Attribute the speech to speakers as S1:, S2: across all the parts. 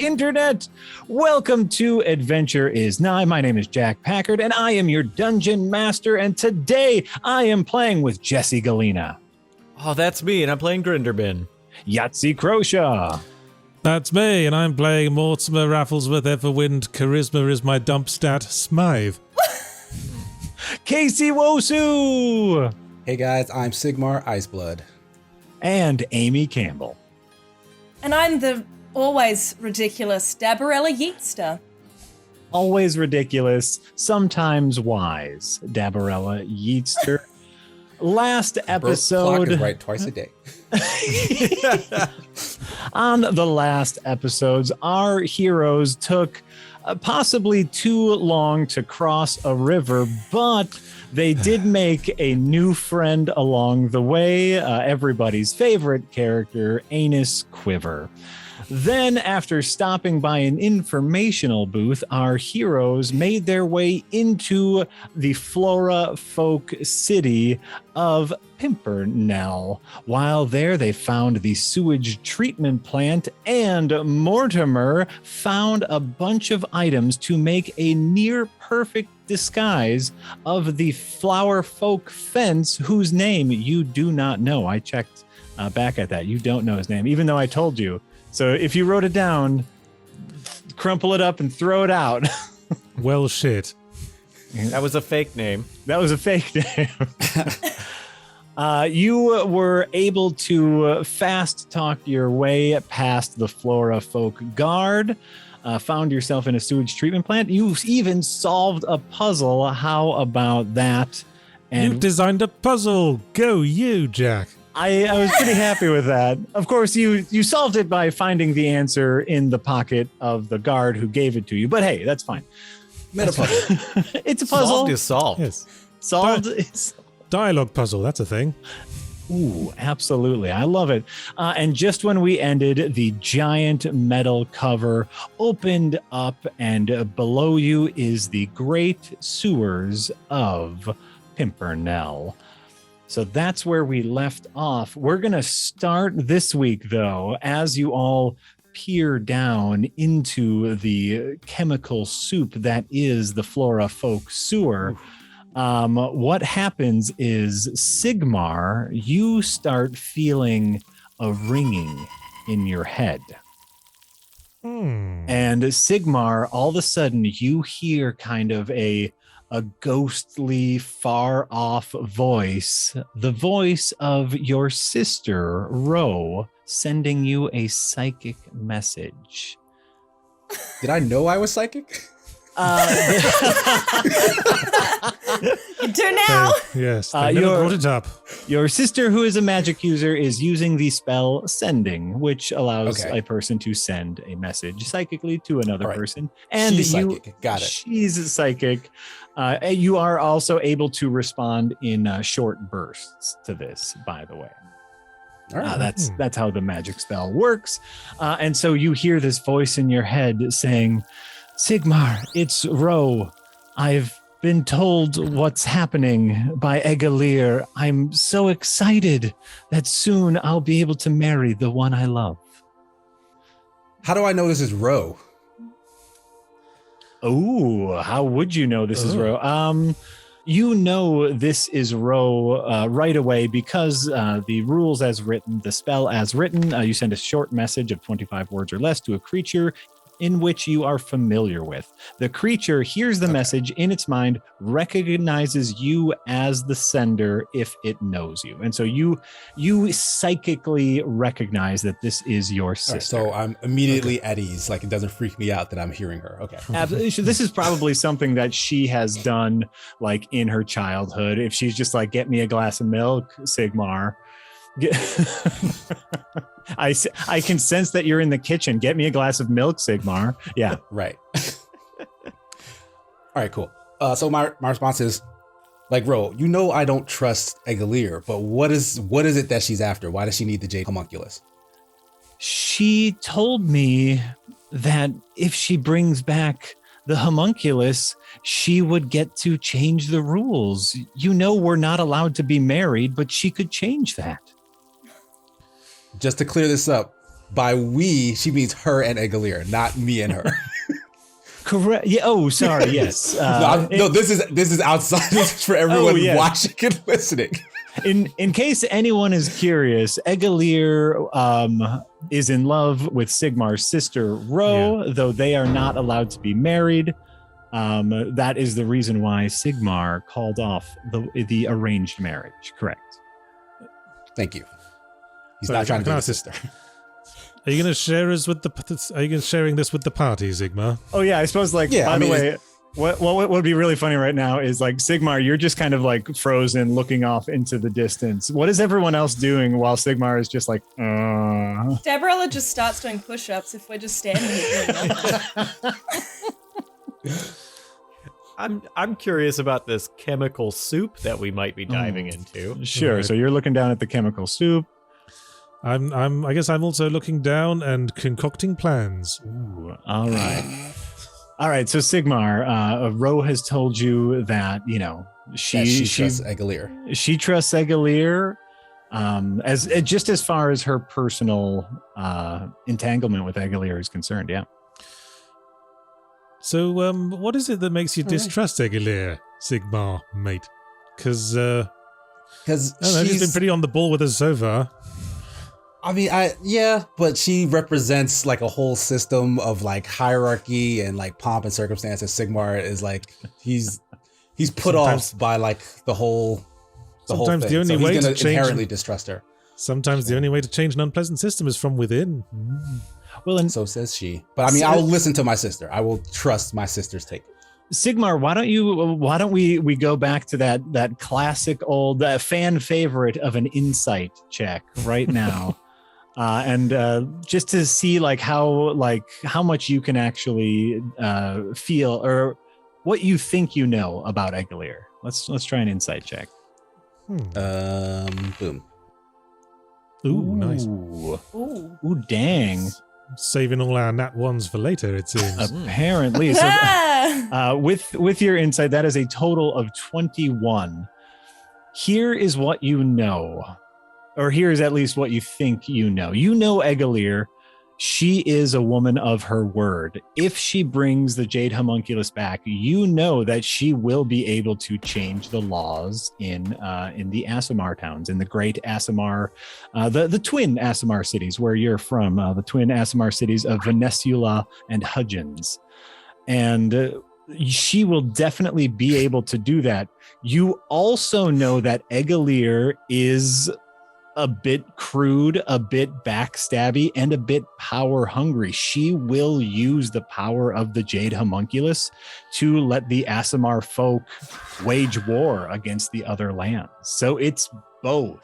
S1: internet. Welcome to Adventure is Nigh. My name is Jack Packard, and I am your dungeon master. And today I am playing with Jesse Galena.
S2: Oh, that's me, and I'm playing Grinderbin.
S1: Yahtzee Croshaw.
S3: That's me, and I'm playing Mortimer Rafflesworth Everwind. Charisma is my dump stat. Smythe.
S1: Casey Wosu.
S4: Hey guys, I'm Sigmar Iceblood.
S1: And Amy Campbell.
S5: And I'm the always ridiculous Dabarella Yeatster.
S1: Always ridiculous, sometimes wise, Dabarella Yeatster. Last episode.
S4: Clock is right twice a day.
S1: On the last episodes, our heroes took possibly too long to cross a river, but they did make a new friend along the way, everybody's favorite character, Anus Quiver. Then, after stopping by an informational booth, our heroes made their way into the flora folk city of Pimpernel. While there, they found the sewage treatment plant, and Mortimer found a bunch of items to make a near-perfect disguise of the flower folk fence, whose name you do not know. I checked back at that. You don't know his name, even though I told you. So if you wrote it down, crumple it up and throw it out.
S3: Well, shit.
S2: That was a fake name.
S1: That was a fake name. You were able to fast talk your way past the Flora Folk Guard, found yourself in a sewage treatment plant. You even solved a puzzle. How about that? And
S3: You designed a puzzle. Go you, Jack.
S1: I was pretty happy with that. Of course, you solved it by finding the answer in the pocket of the guard who gave it to you. But hey, that's fine.
S4: Meta puzzle.
S1: It's a puzzle.
S2: Solved is solved.
S3: Yes.
S1: Solved is...
S3: Dialogue puzzle, that's a thing.
S1: Ooh, absolutely. I love it. And just when we ended, the giant metal cover opened up, and below you is the great sewers of Pimpernel. So that's where we left off. We're going to start this week, though, as you all peer down into the chemical soup that is the Flora Folk sewer. What happens is, Sigmar, you start feeling a ringing in your head. And Sigmar, all of a sudden, you hear kind of a ghostly, far-off voice, the voice of your sister, Ro, sending you a psychic message.
S4: Did I know I was psychic?
S5: You do now.
S3: Yes, they never brought it up.
S1: Your sister, who is a magic user, is using the spell Sending, which allows
S4: Okay.
S1: a person to send a message psychically to another
S4: All right.
S1: person. And
S4: She's psychic. Got it.
S1: She's psychic. You are also able to respond in short bursts to this, by the way.
S4: All right.
S1: That's how the magic spell works. And so you hear this voice in your head saying, Sigmar, it's Ro. I've been told what's happening by Egalier. I'm so excited that soon I'll be able to marry the one I love.
S4: How do I know this is Ro?
S1: Oh, how would you know this is Ro? You know this is Ro right away because the rules as written, the spell as written, you send a short message of 25 words or less to a creature in which you are familiar with. The creature hears the message in its mind, recognizes you as the sender if it knows you. And so you psychically recognize that this is your sister.
S4: Right, so I'm immediately at ease. Like, it doesn't freak me out that I'm hearing her. Okay.
S1: Absolutely. This is probably something that she has done like in her childhood. If she's just like, get me a glass of milk, Sigmar. I can sense that you're in the kitchen. Get me a glass of milk, Sigmar. Yeah.
S4: Right. All right, cool. So my response is, like, Ro, you know I don't trust Egalier, but what is it that she's after? Why does she need the Jade Homunculus?
S1: She told me that if she brings back the homunculus, she would get to change the rules. You know, we're not allowed to be married, but she could change that.
S4: Just to clear this up, by we, she means her and Egalier, not me and her.
S1: Correct. Yeah. Oh, sorry. Yes.
S4: No, this is outside. This is for everyone
S1: yes.
S4: watching and listening.
S1: In case anyone is curious, Egalier is in love with Sigmar's sister Ro, though they are not allowed to be married. That is the reason why Sigmar called off the arranged marriage. Correct.
S4: Thank you. He's not trying to do his sister.
S3: Are you going to share us with Are you sharing this with the party, Sigmar?
S1: Oh yeah, I suppose. By the way, what would be really funny right now is like Sigmar, you're just kind of like frozen, looking off into the distance. What is everyone else doing while Sigmar is just like?
S5: Dabarella just starts doing push-ups if we're just standing here doing nothing.
S2: I'm curious about this chemical soup that we might be diving into.
S1: Sure.
S3: Right.
S1: So you're looking down at the chemical soup.
S3: I guess I'm also looking down and concocting plans.
S1: Ooh, all right. So Sigmar, Ro has told you that she
S4: trusts Egalier.
S1: She trusts Egalier, as far as her personal entanglement with Egalier is concerned. Yeah.
S3: So, what is it that makes you distrust Egalier, Sigmar, mate? Because she's been pretty on the ball with us so far.
S4: I mean, but she represents like a whole system of like hierarchy and like pomp and circumstances. Sigmar is like he's put off by like the whole thing.
S3: The only
S4: so
S3: way
S4: he's gonna
S3: to change
S4: inherently distrust her.
S3: Sometimes the only way to change an unpleasant system is from within.
S1: Well, and
S4: So says she. But I mean, I'll listen to my sister. I will trust my sister's take.
S1: Sigmar, why don't we go back to that classic old fan favorite of an insight check right now. And just to see how much you can actually feel or what you think you know about Egalier. Let's try an insight check.
S4: Boom.
S3: Ooh, nice.
S1: Ooh, dang.
S3: Saving all our nat ones for later, it seems.
S1: Apparently. So, with your insight, that is a total of 21. Here is what you know. Or here is at least what you think you know. You know Egalier. She is a woman of her word. If she brings the Jade Homunculus back, you know that she will be able to change the laws in the Aasimar towns, in the great Aasimar, the twin Aasimar cities where you're from, the twin Aasimar cities of Venesula and Hudgens. And she will definitely be able to do that. You also know that Egalier is a bit crude, a bit backstabby, and a bit power hungry. She will use the power of the Jade Homunculus to let the Aasimar folk wage war against the other lands. So it's both.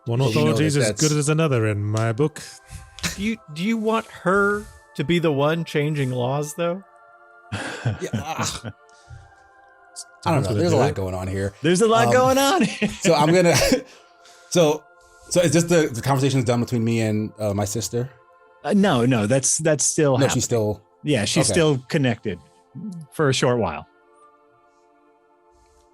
S3: One authority is as good as another in my book.
S2: Do you want her to be the one changing laws, though?
S4: I don't know. There's a lot going on here.
S1: There's a lot going on.
S4: So I'm gonna. So is this the conversation is done between me and my sister?
S1: No, that's still.
S4: No,
S1: happening.
S4: she's still.
S1: Yeah, she's still connected for a short while.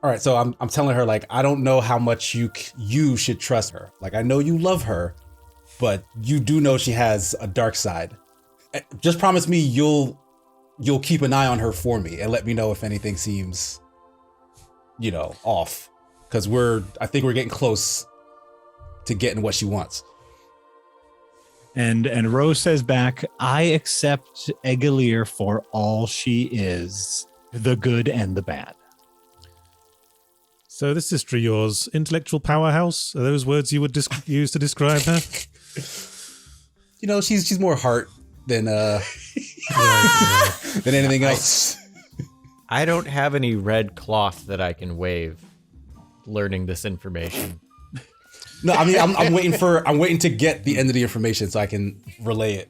S4: All right, so I'm telling her like I don't know how much you should trust her. Like I know you love her, but you do know she has a dark side. Just promise me you'll keep an eye on her for me and let me know if anything seems, off. Because I think we're getting close to getting what she wants.
S1: And Rose says back, I accept Egalier for all she is, the good and the bad.
S3: So this sister of yours, intellectual powerhouse, are those words you would use to describe her?
S4: She's more heart than than anything else.
S2: I don't have any red cloth that I can wave learning this information.
S4: No, I mean I'm waiting to get the end of the information so I can relay it.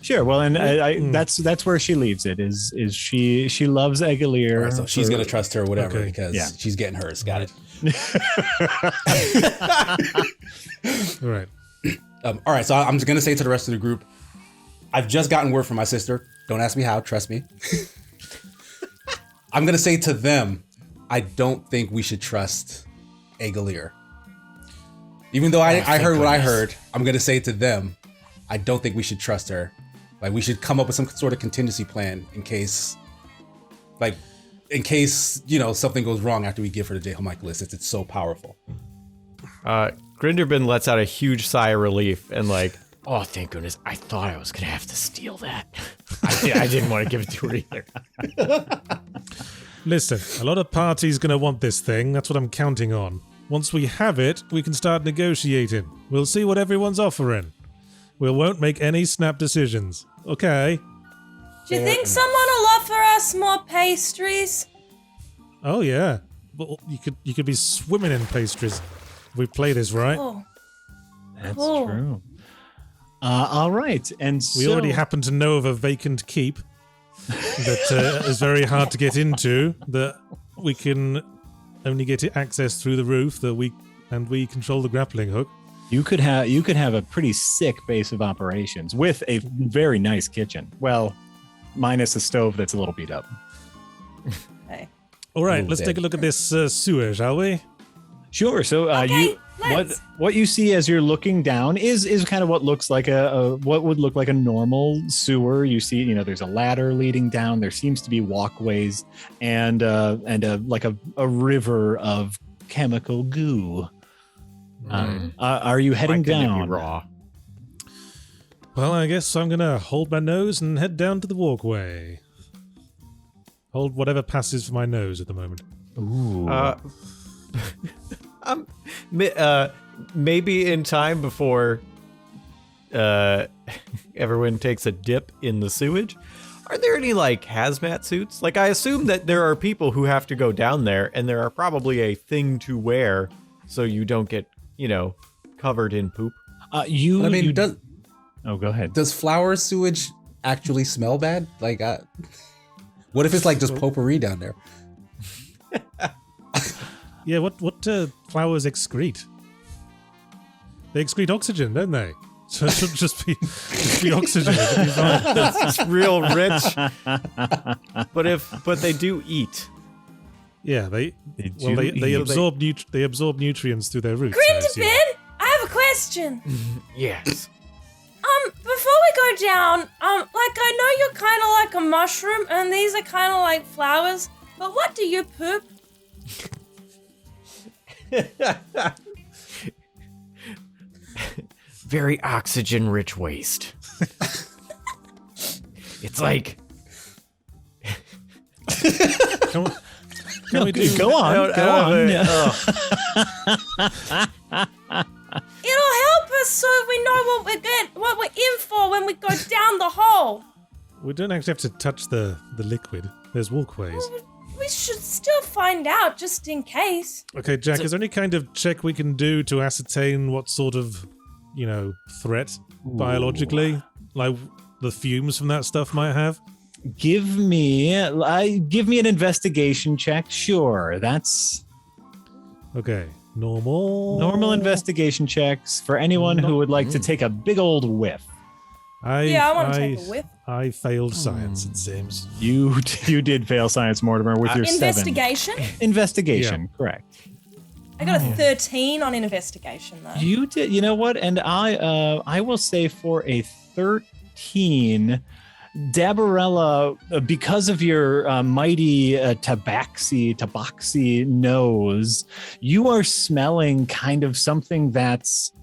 S1: Sure. Well, and that's where she leaves it. Is she loves Egalier?
S4: Right, so she's gonna trust her, whatever, because she's getting hers. Got it.
S3: All right.
S4: All right. So I'm just gonna say to the rest of the group, I've just gotten word from my sister. Don't ask me how. Trust me. I'm gonna say to them, I don't think we should trust Egalier. Even though I heard what I heard, I'm gonna say to them, I don't think we should trust her. Like, we should come up with some sort of contingency plan in case, something goes wrong after we give her the Jade Homunculus, since it's so powerful.
S2: Grinderbin lets out a huge sigh of relief and like, oh, thank goodness. I thought I was going to have to steal that. I didn't want to give it to her either.
S3: Listen, a lot of parties going to want this thing. That's what I'm counting on. Once we have it, we can start negotiating. We'll see what everyone's offering. We won't make any snap decisions. Okay?
S5: Do you think someone will offer us more pastries?
S3: Oh, yeah. Well, you could be swimming in pastries if we play this right.
S5: Oh.
S1: That's
S5: Cool.
S1: true. All right, and
S3: We
S1: so,
S3: already happen to know of a vacant keep that is very hard to get into, that we can only get access through the roof, we control the grappling hook.
S1: You could have a pretty sick base of operations with a very nice kitchen. Well, minus a stove that's a little beat up.
S5: Hey.
S3: All right,
S4: Ooh,
S3: let's
S4: dead.
S3: take a look at this sewer, shall we?
S1: Sure. So
S5: Okay, let's.
S1: what you see as you're looking down is kind of what looks like what would look like a normal sewer. You see, there's a ladder leading down. There seems to be walkways and like a river of chemical goo. Are you heading
S2: Why couldn't it be
S1: down?
S2: raw.
S3: Well, I guess I'm gonna hold my nose and head down to the walkway. Hold whatever passes for my nose at the moment.
S1: Ooh.
S2: Maybe in time before everyone takes a dip in the sewage. Are there any like hazmat suits? Like, I assume that there are people who have to go down there, and there are probably a thing to wear so you don't get, covered in poop.
S4: Does
S1: Oh, go ahead.
S4: flower sewage actually smell bad? Like, what if it's like just potpourri down there?
S3: Yeah, what flowers excrete? They excrete oxygen, don't they? So it shouldn't just be oxygen. It should be fine.
S2: That's just real rich. But they do eat.
S3: Yeah, they
S1: do
S3: absorb nutrients through their roots. I assume.
S5: Grinderbin, I have a question.
S2: Yes.
S5: Before we go down, I know you're kind of like a mushroom, and these are kind of like flowers. But what do you poop?
S2: Very oxygen-rich waste. It's like...
S3: Can we do?
S1: Go on. Go on.
S5: It'll help us so we know what we're in for when we go down the hole.
S3: We don't actually have to touch the liquid. There's walkways.
S5: We should still find out just in case.
S3: Okay, Jack, is there any kind of check we can do to ascertain what sort of, threat biologically, like the fumes from that stuff might have?
S1: Give me an investigation check. Sure, that's
S3: Okay, normal
S1: investigation checks for anyone who would like to take a big old whiff.
S5: I want to take a whiff.
S3: I failed science, it seems.
S1: You did fail science, Mortimer, with your 7.
S5: Investigation?
S1: Investigation, correct.
S5: I got a 13 on investigation, though.
S1: You did. You know what? And I will say for a 13, Dabarella, because of your mighty tabaxi nose, you are smelling kind of something that's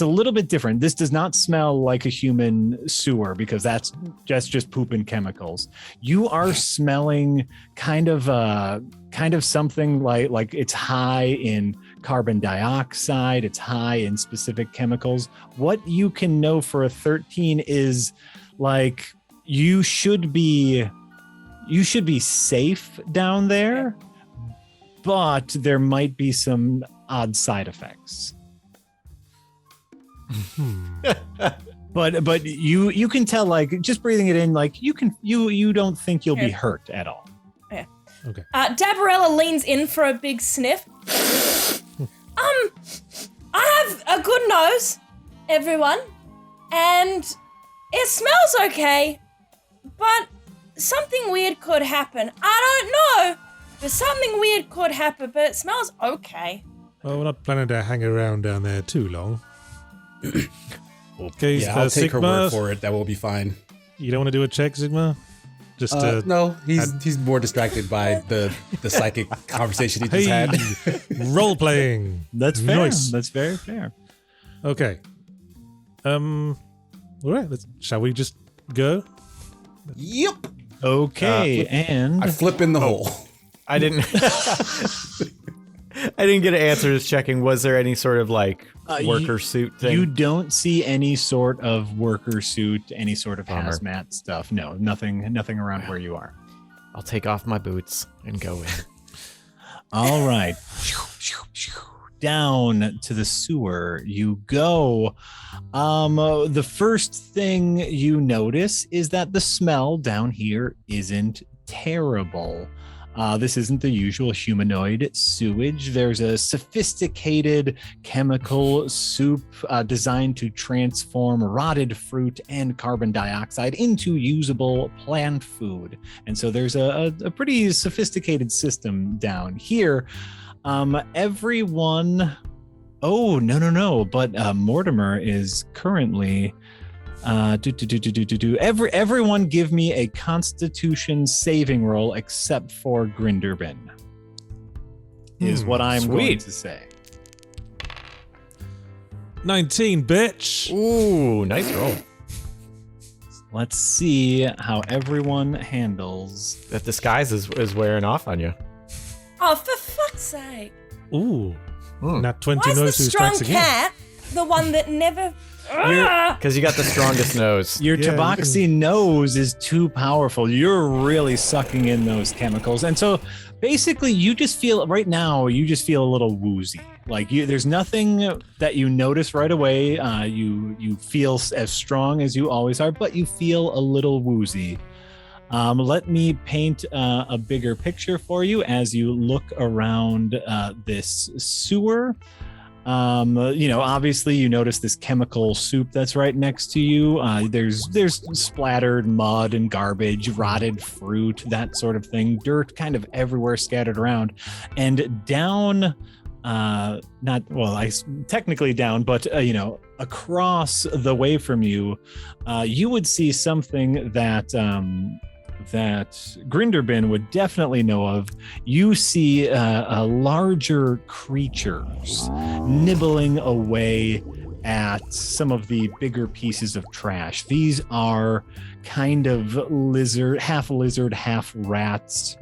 S1: a little bit different. This does not smell like a human sewer because that's just poop and chemicals. You are smelling kind of something like it's high in carbon dioxide. It's high in specific chemicals. What you can know for a 13 is like you should be safe down there, but there might be some odd side effects. But you can tell, like, just breathing it in, like you don't think you'll be hurt at all.
S5: Yeah.
S3: Okay.
S5: Dabarella leans in for a big sniff. I have a good nose, everyone, and it smells okay, but something weird could happen. I don't know, but something weird could happen, but it smells okay.
S3: Well, we're not planning to hang around down there too long. Okay,
S4: Yeah, I'll take her
S3: Sigmar,
S4: word for it. That will be fine.
S3: you don't want to do a check, Sigmar? Just
S4: No, he's more distracted by the psychic conversation he just had.
S3: Role playing.
S1: That's fair.
S3: Nice.
S1: That's very fair.
S3: Okay. All right. Shall we just go?
S4: Yep.
S1: Okay, and
S4: I flip in the hole.
S2: I didn't. I didn't get an answer. Just checking. Was there any sort of like worker suit thing?
S1: you don't see any sort of worker suit, any sort of
S2: Bummer.
S1: hazmat stuff. No, nothing around where you are.
S2: I'll take off my boots and go in.
S1: All right. Down to the sewer you go. The first thing you notice is that the smell down here isn't terrible. This isn't the usual humanoid sewage. There's a sophisticated chemical soup designed to transform rotted fruit and carbon dioxide into usable plant food. And so there's a pretty sophisticated system down here. Everyone... Oh, no. But Mortimer is currently... Everyone give me a Constitution saving roll except for Grinderbin. Is what I'm going to say.
S3: 19, bitch.
S2: Ooh, nice roll.
S1: Let's see how everyone handles.
S2: That disguise is wearing off on you.
S5: Oh, for fuck's sake.
S3: Ooh. Nat 20
S5: Why is the
S3: knows who
S5: strong
S3: strikes again.
S5: cat the one that never...
S2: Because you got the strongest nose.
S1: Your
S3: Yeah,
S1: tabaxi nose is too powerful. You're really sucking in those chemicals. And so basically you just feel right now, you just feel a little woozy. Like there's nothing that you notice right away. You feel as strong as you always are, but you feel a little woozy. Let me paint a bigger picture for you as you look around this sewer. Obviously you notice this chemical soup that's right next to you. There's splattered mud and garbage, rotted fruit, that sort of thing, dirt kind of everywhere scattered around. And down, technically down, but across the way from you, you would see something that Grinderbin would definitely know of. You see larger creatures nibbling away at some of the bigger pieces of trash. These are kind of half lizard, half rats.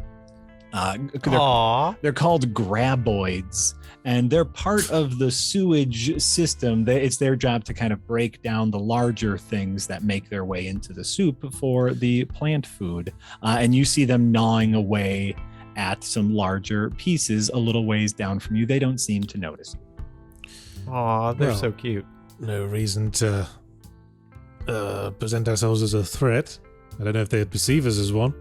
S1: They're called Graboids, and they're part of the sewage system. It's their job to kind of break down the larger things that make their way into the soup for the plant food. And you see them gnawing away at some larger pieces a little ways down from you. They don't seem to notice.
S2: Aw, they're
S3: Well,
S2: so cute.
S3: No reason to present ourselves as a threat. I don't know if they'd perceive us as one.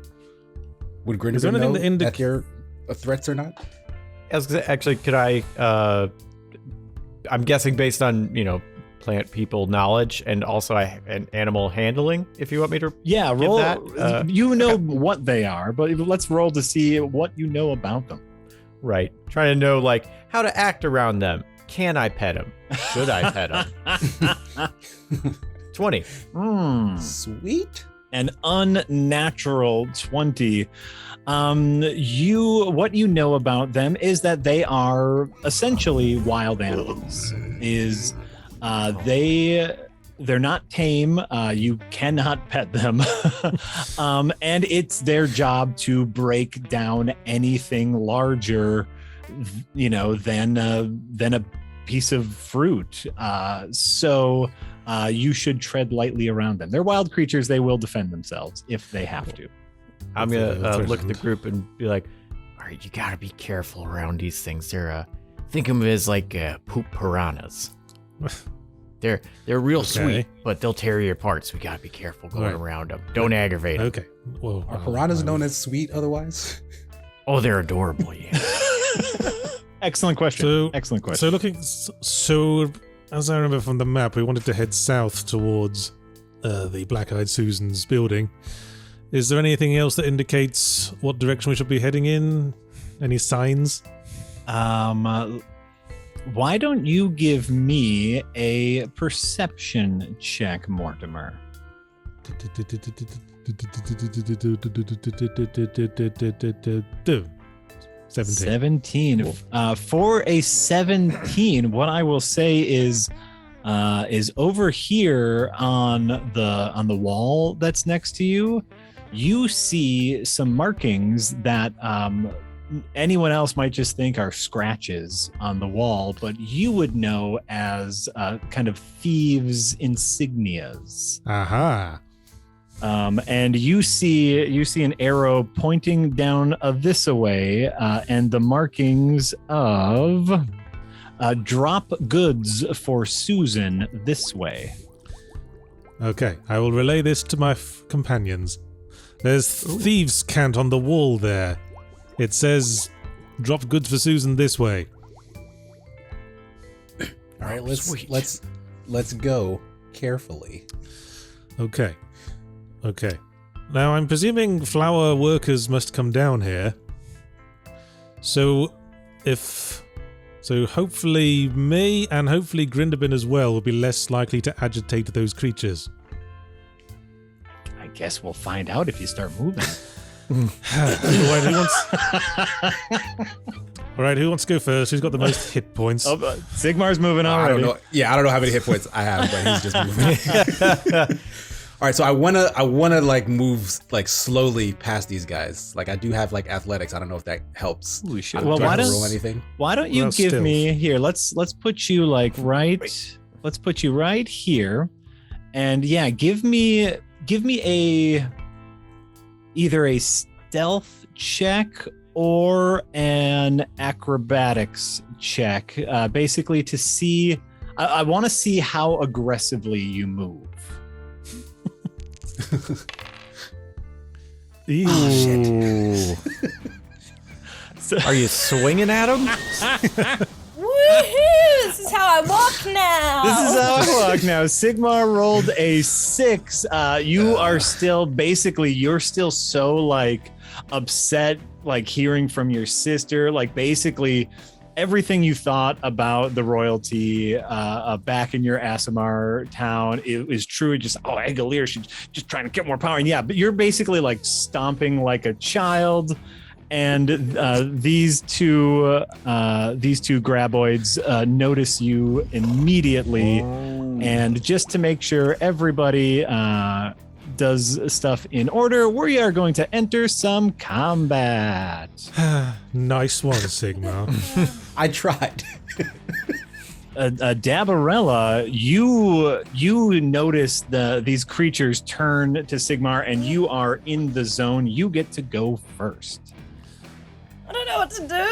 S4: Would
S3: Is there
S4: Grinderbin know
S3: anything that
S4: that they're threats or not?
S2: Actually, could I? I'm guessing based on plant people knowledge and also an animal handling. If you want me to,
S1: Yeah, roll.
S2: that,
S1: What they are, but let's roll to see what you know about them.
S2: right? Trying to know like how to act around them. Can I pet them? Should I pet them? 20.
S4: Sweet.
S1: An unnatural 20. What you know about them is that they are essentially wild animals. They're not tame. You cannot pet them. And it's their job to break down anything larger, than a piece of fruit. So you should tread lightly around them. They're wild creatures. They will defend themselves if they have to.
S2: I'm gonna look at the group and be like, "All right, you gotta be careful around these things. They're think of them as like poop piranhas. They're real sweet, but they'll tear you apart. So we gotta be careful going around them. Don't aggravate them.
S3: Okay. Well,
S4: Are piranhas known as sweet otherwise?
S2: Oh, they're adorable. Yeah.
S1: Excellent question. Excellent question.
S3: So as I remember from the map, we wanted to head south towards the Black-Eyed Susan's building. Is there anything else that indicates what direction we should be heading in? Any signs?
S1: Why don't you give me a perception check, Mortimer? 17. For a 17, what I will say is over here on the wall that's next to you, you see some markings that anyone else might just think are scratches on the wall, but you would know as kind of thieves' insignias.
S3: Aha.
S1: And you see an arrow pointing down this away, and the markings of drop goods for Susan this way.
S3: Okay, I will relay this to my companions. There's thieves' cant on the wall there. It says, drop goods for Susan this way.
S4: All right, let's go carefully.
S3: Okay. Now I'm presuming flower workers must come down here. So hopefully me and hopefully Grindabin as well will be less likely to agitate those creatures.
S1: I guess we'll find out if you start moving.
S3: Alright, who wants to go first? Who's got the most hit points?
S1: Sigmar's moving already.
S4: I don't know. Yeah, I don't know how many hit points I have, but he's just moving. All right, so I wanna like move like slowly past these guys. Like I do have like athletics. I don't know if that helps.
S1: Ooh, sure.
S4: Do I have to roll anything?
S1: Why don't you give me here? Let's put you like right. Let's put you right here, and yeah, give me either a stealth check or an acrobatics check, basically to see. I want to see how aggressively you move.
S2: Oh, shit. Are you swinging at him?
S5: Woohoo! This is how I walk now.
S1: This is how I walk now. Sigmar rolled a 6. You are still basically, you're still so like upset, like hearing from your sister, like basically everything you thought about the royalty back in your Aasimar town is true. Just, Egalier, she's just trying to get more power. And yeah, but you're basically like stomping like a child. And these two graboids notice you immediately. And just to make sure everybody does stuff in order, we are going to enter some combat.
S3: Nice one, Sigmar.
S4: I tried.
S1: Dabarella, you notice these creatures turn to Sigmar, and you are in the zone. You get to go first.
S5: I don't know what to do.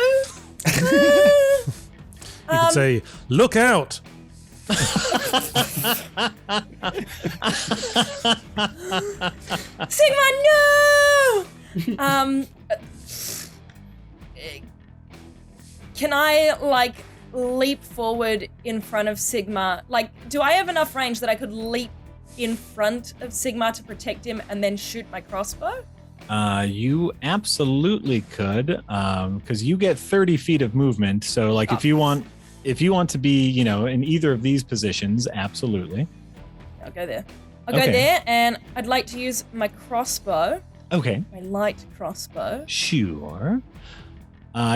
S3: You could say, look out!
S5: Sigmar, no! Can I, like, leap forward in front of Sigmar? Like, do I have enough range that I could leap in front of Sigmar to protect him and then shoot my crossbow?
S1: You absolutely could, because you get 30 feet of movement. So, like, if you want to be, in either of these positions, absolutely.
S5: I'll go there. I'll go there, and I'd like to use my crossbow.
S1: Okay.
S5: My light crossbow.
S1: Sure.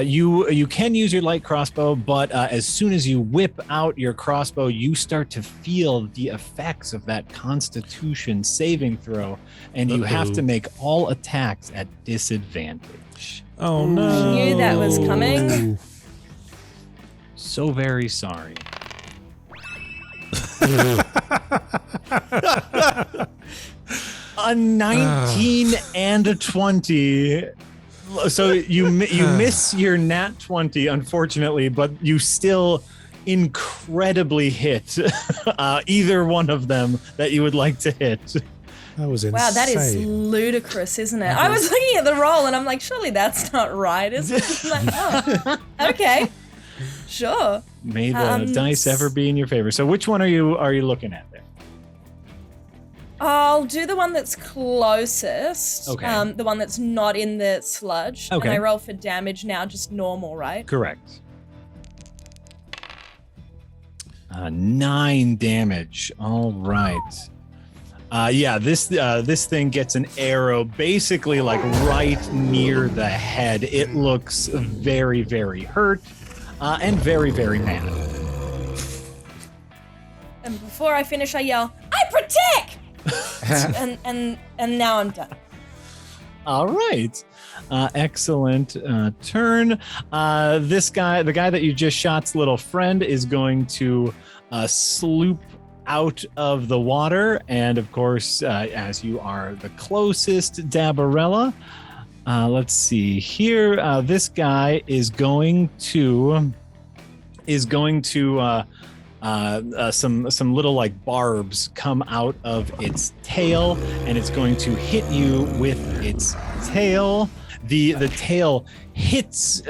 S1: You can use your light crossbow, but as soon as you whip out your crossbow, you start to feel the effects of that Constitution saving throw, and you have to make all attacks at disadvantage.
S3: Oh no!
S5: I knew that was coming.
S1: So very sorry. A 19 and a 20. So you miss your nat 20, unfortunately, but you still incredibly hit either one of them that you would like to hit.
S3: That was insane.
S5: Wow, that is ludicrous, isn't it? I was looking at the roll and I'm like, surely that's not right, is it? I'm like, oh, okay, sure.
S1: May the dice ever be in your favor. So which one are you looking at there?
S5: I'll do the one that's closest.
S1: Okay.
S5: The one that's not in the sludge.
S1: Okay.
S5: And I roll for damage now, just normal, right?
S1: Correct. 9 damage. All right. Yeah, this thing gets an arrow basically like right near the head. It looks very, very hurt and very, very mad.
S5: And before I finish, I yell, "I protect!" and now I'm done.
S1: All right. Excellent turn. This guy, the guy that you just shot's little friend, is going to sloop out of the water. And of course, as you are the closest, Dabarella, let's see here. This guy is going to some little like barbs come out of its tail, and it's going to hit you with its tail. The tail hits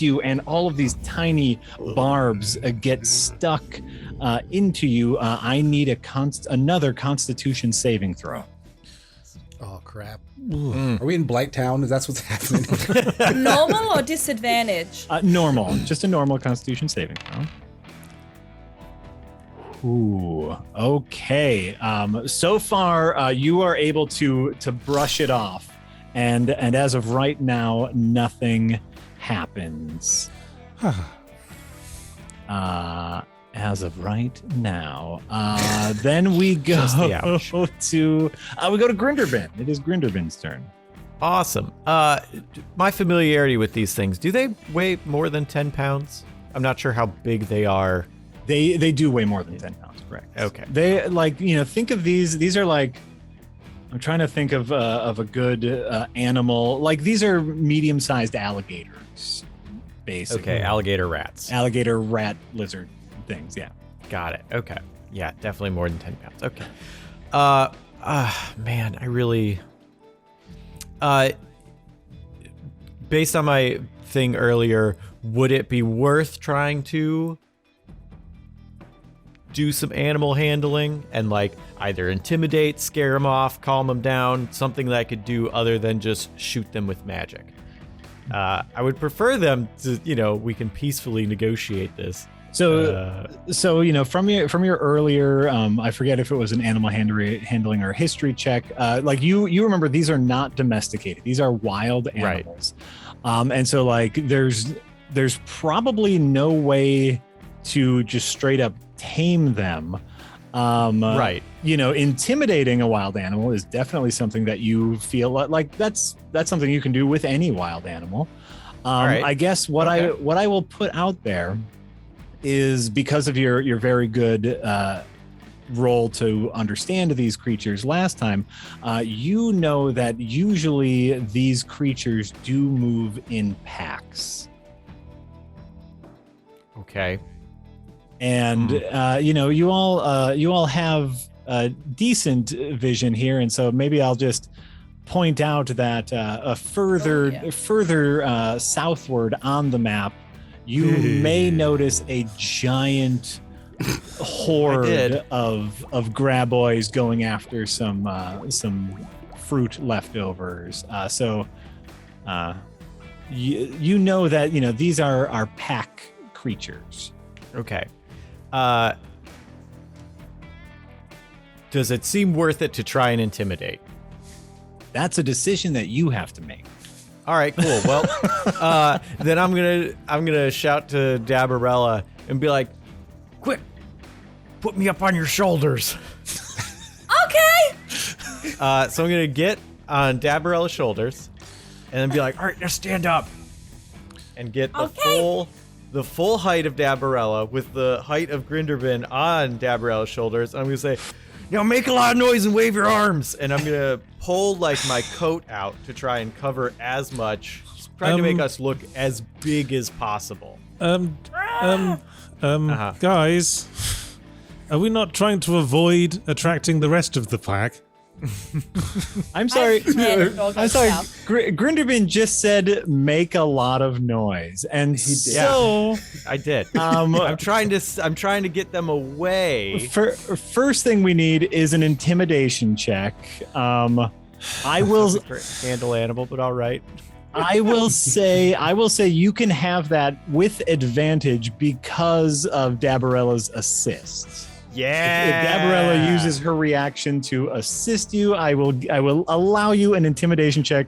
S1: you, and all of these tiny barbs get stuck into you. I need another Constitution saving throw.
S4: Oh crap! Are we in Blighttown? Is that what's happening?
S5: Normal or disadvantage?
S1: Normal, just a normal Constitution saving throw. Ooh, okay. So far, you are able to brush it off, and as of right now, nothing happens. As of right now, then we go to Grinderbin. It is Grinderbin's turn.
S2: Awesome. My familiarity with these things, do they weigh more than 10 pounds? I'm not sure how big they are.
S1: They do weigh more than 10 pounds, correct?
S2: Okay.
S1: They think of these are like, I'm trying to think of a good animal. Like these are medium-sized alligators, basically.
S2: Okay, alligator rats.
S1: Alligator, rat, lizard things, yeah.
S2: Got it. Okay. Yeah, definitely more than 10 pounds. Okay. Man, I really based on my thing earlier, would it be worth trying to do some animal handling and like either intimidate, scare them off, calm them down, something that I could do other than just shoot them with magic? I would prefer them to, we can peacefully negotiate this.
S1: So from your earlier, I forget if it was an animal handling or a history check. Like you remember these are not domesticated; these are wild animals, right. And so like there's probably no way to just straight up tame them.
S2: Right.
S1: Intimidating a wild animal is definitely something that you feel like that's something you can do with any wild animal. Right. I guess what I will put out there is, because of your very good roll to understand these creatures last time, you know that usually these creatures do move in packs.
S2: Okay.
S1: And you all have decent vision here, and so maybe I'll just point out that further southward on the map, you may notice a giant horde of graboids going after some fruit leftovers. So you know that these are pack creatures.
S2: Okay. Does it seem worth it to try and intimidate?
S1: That's a decision that you have to make.
S2: All right, cool. Well, then I'm gonna shout to Dabarella and be like, "Quick, put me up on your shoulders."
S5: Okay.
S2: So I'm gonna get on Dabarella's shoulders and then be like, "All right, now stand up," and get the full height of Dabarella with the height of Grinderbin on Dabarella's shoulders. I'm gonna say, "Now make a lot of noise and wave your arms," and I'm gonna pull like my coat out to try and cover as much, trying to make us look as big as possible.
S3: Guys, are we not trying to avoid attracting the rest of the pack?
S1: I'm sorry. Grinderbin just said make a lot of noise, and so
S2: I did. I'm trying to get them away.
S1: First thing we need is an intimidation check. I will
S2: handle animal, but all right.
S1: I will say you can have that with advantage because of Dabarella's assist.
S2: Yeah.
S1: If Dabarella uses her reaction to assist you, I will allow you an intimidation check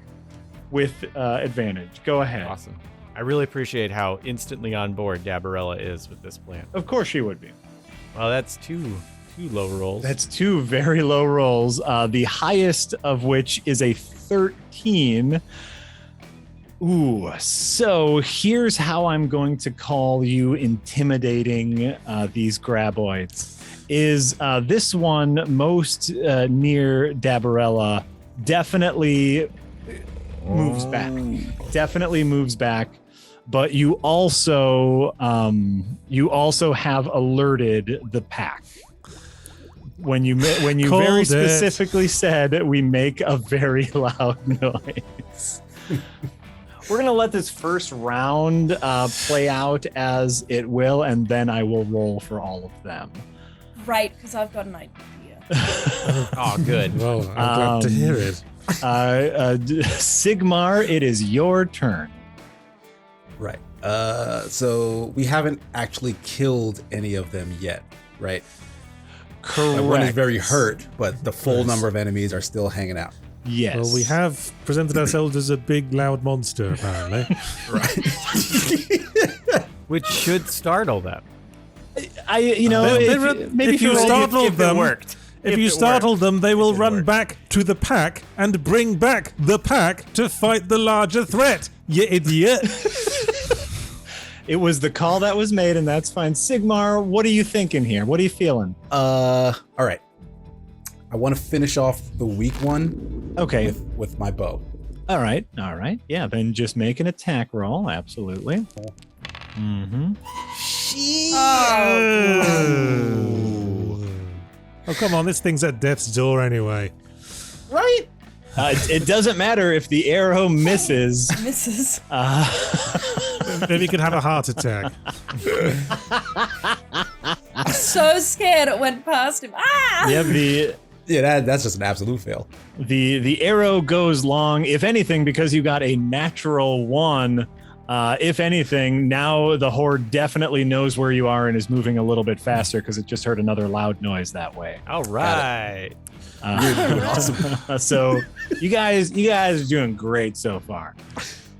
S1: with advantage. Go ahead.
S2: Awesome. I really appreciate how instantly on board Dabarella is with this plan.
S1: Of course she would be.
S2: Well, that's two low rolls.
S1: That's 2 very low rolls. The highest of which is a 13. Ooh, so here's how I'm going to call you intimidating these graboids. Is this one most near Dabarella definitely moves back. Definitely moves back. But you also have alerted the pack. When you very specifically said we make a very loud noise. We're going to let this first round play out as it will, and then I will roll for all of them.
S5: Right, because I've got an idea.
S2: Oh, good.
S3: Well, I'm glad to hear it.
S1: Sigmar, it is your turn.
S4: Right. So we haven't actually killed any of them yet, right?
S1: Correct.
S4: Like, one is very hurt, but the full number of enemies are still hanging out.
S1: Yes.
S3: Well, we have presented ourselves as a big, loud monster, apparently.
S4: Right.
S2: Which should startle them.
S1: Maybe
S3: if you startled them,
S2: worked.
S3: If you startled them, they will run back to the pack and bring back the pack to fight the larger threat. You idiot.
S1: It was the call that was made, and that's fine. Sigmar, what are you thinking here? What are you feeling?
S4: All right. I want to finish off the weak one.
S1: Okay.
S4: With my bow.
S1: All right. Yeah, then just make an attack roll. Absolutely. Mm-hmm.
S3: Oh, come on. This thing's at death's door anyway.
S4: Right?
S1: It doesn't matter if the arrow misses.
S5: Misses.
S3: Maybe you could have a heart attack.
S5: So scared it went past him. Ah!
S1: Yeah,
S4: that's just an absolute fail.
S1: the arrow goes long. If anything, because you got a natural 1. If anything, now the horde definitely knows where you are and is moving a little bit faster because it just heard another loud noise that way.
S2: All right.
S4: You're doing awesome.
S1: So you guys are doing great so far.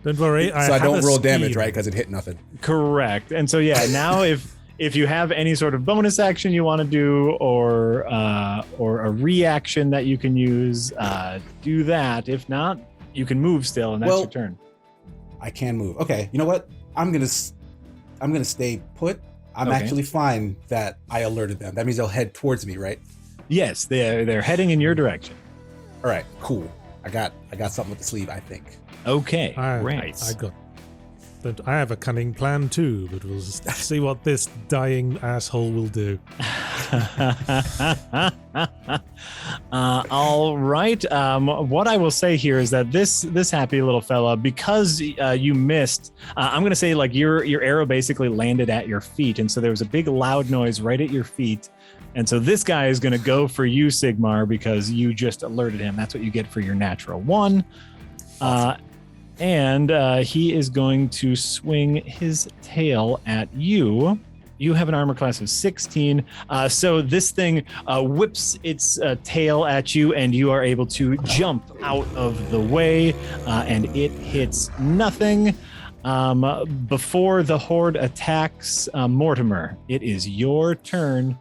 S3: Don't worry.
S4: So I don't roll damage, right? Because it hit nothing.
S1: Correct. And so yeah, now if you have any sort of bonus action you want to do or a reaction that you can use, do that. If not, you can move still, and that's your turn.
S4: I can move. Okay, you know what? I'm gonna stay put. I'm actually fine that I alerted them. That means they'll head towards me, right?
S1: Yes, they're heading in your direction.
S4: All right, cool. I got something with the sleeve, I think.
S1: Okay,
S3: I have a cunning plan too, but we'll see what this dying asshole will do.
S1: All right. What I will say here is that this happy little fella, because you missed, I'm going to say like your arrow basically landed at your feet, and so there was a big loud noise right at your feet. And so this guy is going to go for you, Sigmar, because you just alerted him. That's what you get for your natural 1. And he is going to swing his tail at you. You have an armor class of 16. So this thing whips its tail at you, and you are able to jump out of the way, and it hits nothing. Before the horde attacks Mortimer, it is your turn.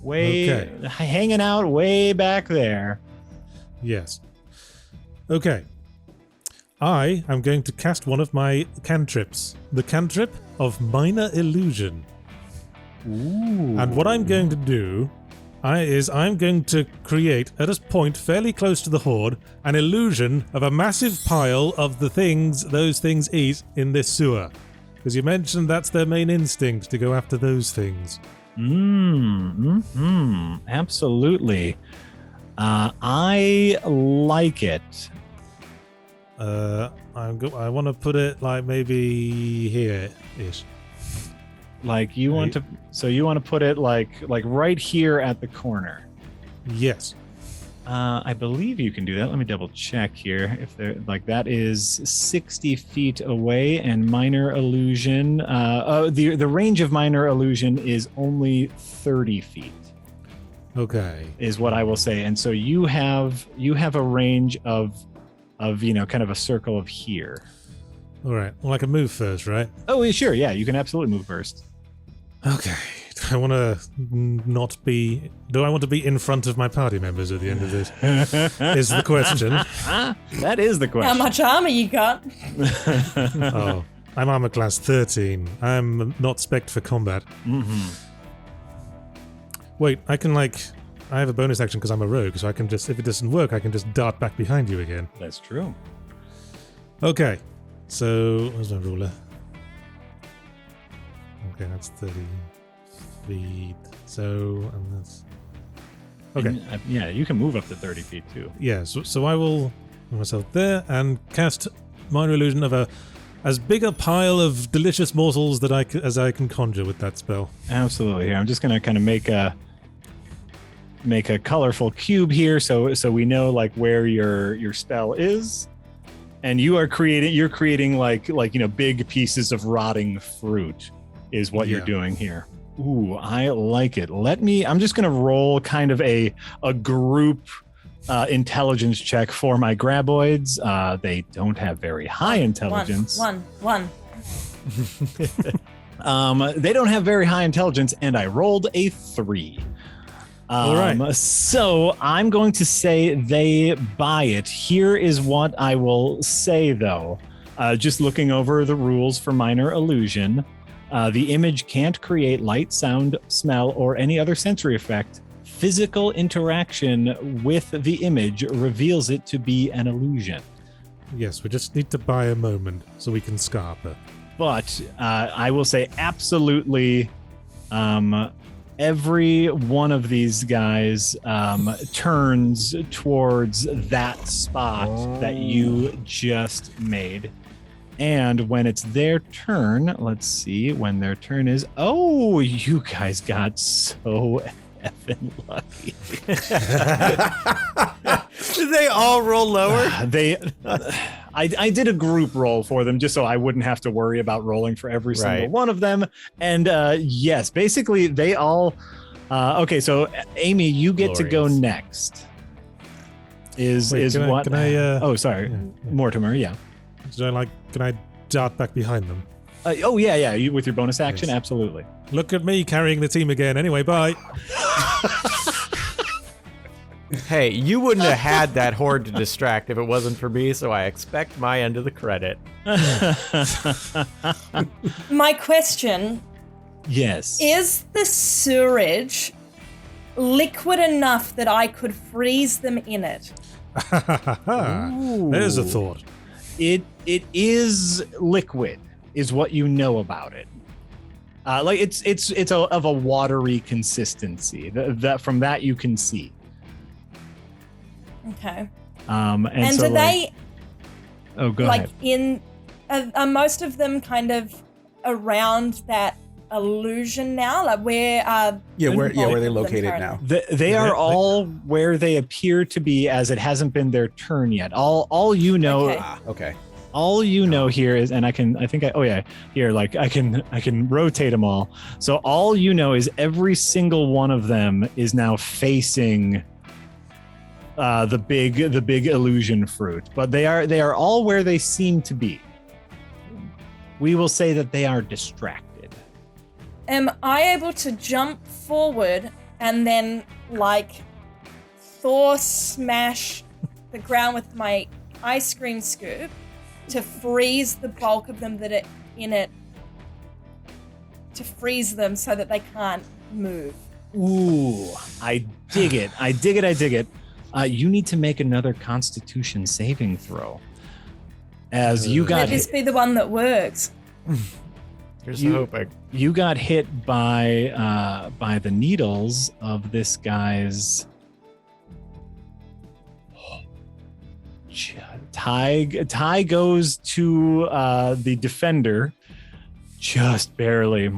S1: Hanging out way back there.
S3: Yes. Okay. I am going to cast one of my cantrips. The cantrip of Minor Illusion.
S1: Ooh.
S3: And what I'm going to do is I'm going to create, at a point fairly close to the horde, an illusion of a massive pile of the things those things eat in this sewer. Because you mentioned that's their main instinct, to go after those things.
S1: Absolutely. I like it.
S3: I want to put it like maybe here-ish.
S1: Like you want to, so you want to put it like right here at the corner.
S3: Yes.
S1: I believe you can do that. Let me double check here. If they're like that is 60 feet away, and minor illusion. The range of minor illusion is only 30 feet.
S3: Okay.
S1: Is what I will say. And so you have a range of kind of a circle of here.
S3: All right. Well, I can move first, right?
S1: Oh, sure. Yeah, you can absolutely move first.
S3: Okay. Do I want to Do I want to be in front of my party members at the end of this? Is the question.
S1: That is the question.
S5: How much armor you got?
S3: Oh, I'm armor class 13. I'm not spec'd for combat.
S1: Mm-hmm.
S3: Wait, I have a bonus action because I'm a rogue, so I can just, if it doesn't work, I can just dart back behind you again.
S1: That's true.
S3: Okay, so where's my ruler? Okay, that's 30 feet. So, and that's okay.
S1: And, yeah, you can move up to 30 feet too.
S3: Yeah, so I will put myself there and cast minor illusion of as big a pile of delicious morsels as I can conjure with that spell.
S1: Absolutely. Here, I'm just gonna kind of make a colorful cube here, so we know like where your spell is, and you're creating like big pieces of rotting fruit is what you're doing here. Ooh, I like it. I'm just gonna roll kind of a group intelligence check for my graboids. They don't have very high intelligence.
S5: One.
S1: They don't have very high intelligence, and I rolled a 3.
S3: All right.
S1: So I'm going to say they buy it. Here is what I will say, though. Just looking over the rules for minor illusion, the image can't create light, sound, smell, or any other sensory effect. Physical interaction with the image reveals it to be an illusion.
S3: Yes, we just need to buy a moment so we can scarp her.
S1: But I will say absolutely every one of these guys turns towards that spot that you just made. And when it's their turn, let's see when their turn is. Oh, you guys got so effing lucky.
S2: Did they all roll lower?
S1: I did a group roll for them just so I wouldn't have to worry about rolling for every single one of them. And yes, basically they all. Okay, so Amy, you get to go next. Oh, sorry, Mortimer. Yeah.
S3: Can I dart back behind them?
S1: Yeah. You, with your bonus action,
S3: Yes.
S1: absolutely.
S3: Look at me carrying the team again. Anyway, bye.
S2: Hey, you wouldn't have had that horde to distract if it wasn't for me, so I expect my end of the credit.
S5: My question
S1: Yes.
S5: is: the sewage liquid enough that I could freeze them in it?
S3: There's a thought.
S1: It is liquid, is what you know about it. Like it's of a watery consistency. That from that you can see.
S5: Okay.
S1: And
S5: so
S1: do
S5: they
S1: like, oh, go
S5: like
S1: ahead.
S5: are most of them kind of around that illusion now? Like where
S4: where
S5: both
S4: they
S5: of them
S4: located
S5: currently?
S4: now?
S1: They are all where they appear to be, as it hasn't been their turn yet. All you know.
S5: Okay.
S4: Okay.
S1: All you know here is, and I can rotate them all. So all you know is every single one of them is now facing the big illusion fruit, but they are all where they seem to be. We will say that they are distracted.
S5: Am I able to jump forward and then like Thor smash the ground with my ice cream scoop to freeze the bulk of them that are in it, to freeze them so that they can't move?
S1: Ooh, I dig it. You need to make another Constitution saving throw. As you got
S5: Let this be the one that works.
S2: Here's hoping.
S1: You got hit by the needles of this guy's. Ty goes to the defender, just barely.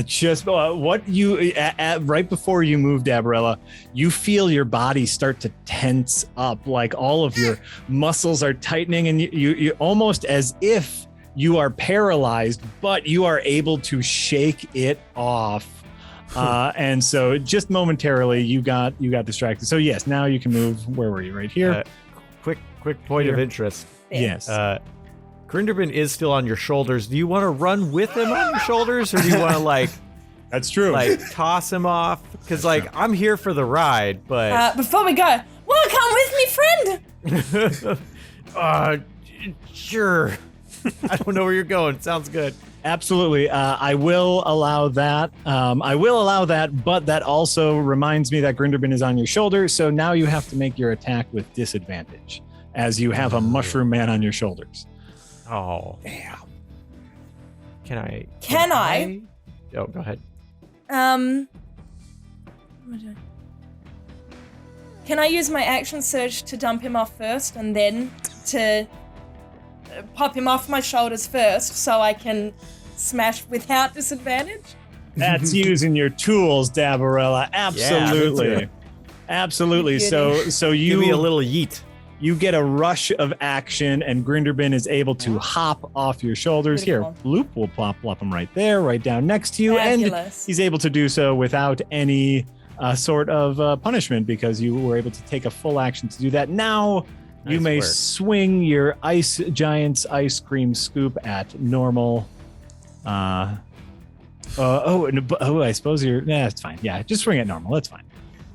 S1: Just what you right before you move, Dabarella, you feel your body start to tense up, like all of your muscles are tightening, and you almost as if you are paralyzed, but you are able to shake it off. And so just momentarily you got distracted. So yes, now you can move. Where were you? Right here.
S2: Quick point of interest.
S1: Yes.
S2: Grinderbin is still on your shoulders. Do you want to run with him on your shoulders, or do you want to like
S1: That's true.
S2: like toss him off? Because like I'm here for the ride, but
S5: Before we go, wanna come with me, friend?
S2: sure. I don't know where you're going. Sounds good.
S1: Absolutely. I will allow that. But that also reminds me that Grinderbin is on your shoulder. So now you have to make your attack with disadvantage as you have a mushroom man on your shoulders.
S2: Oh, damn. Can I? Oh, go ahead.
S5: Can I use my action surge to dump him off first and then to pop him off my shoulders first so I can smash without disadvantage?
S1: That's using your tools, Dabarella. Absolutely.
S2: Yeah,
S1: Absolutely. So you
S2: Give me a little yeet.
S1: You get a rush of action, and Grinderbin is able to hop off your shoulders.
S5: Beautiful.
S1: Here, Bloop will plop him right there, right down next to you.
S5: Fabulous.
S1: And he's able to do so without any sort of punishment because you were able to take a full action to do that. Now you
S2: Nice
S1: may
S2: work.
S1: swing your Ice Giant's ice cream scoop at normal. I suppose you're. Yeah, it's fine. Yeah, just swing it normal. That's fine.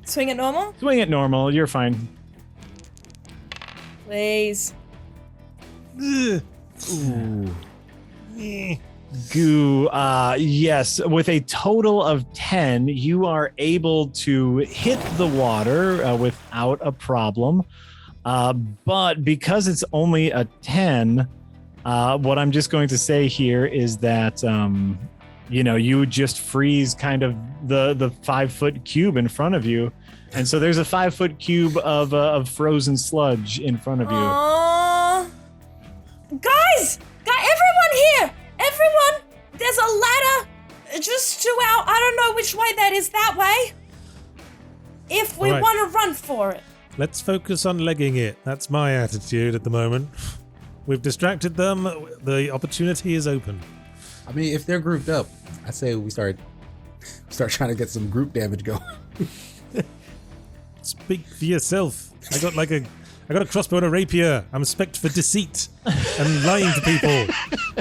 S5: Swing it normal?
S1: Swing it normal. You're fine.
S5: Please.
S3: Ugh.
S1: Goo. Yes, with a total of 10, you are able to hit the water without a problem. But because it's only a 10, what I'm just going to say here is that, you just freeze kind of the 5-foot cube in front of you. And so there's a 5-foot cube of frozen sludge in front of you.
S5: Guys! Everyone here! Everyone! There's a ladder just to our... I don't know which way that is that way. If we
S3: Right.
S5: want to run for it.
S3: Let's focus on legging it. That's my attitude at the moment. We've distracted them. The opportunity is open.
S4: I mean, if they're grouped up, I say we start trying to get some group damage going.
S3: Speak for yourself. I got a crossbow and a rapier. I'm spec'd for deceit and lying to people.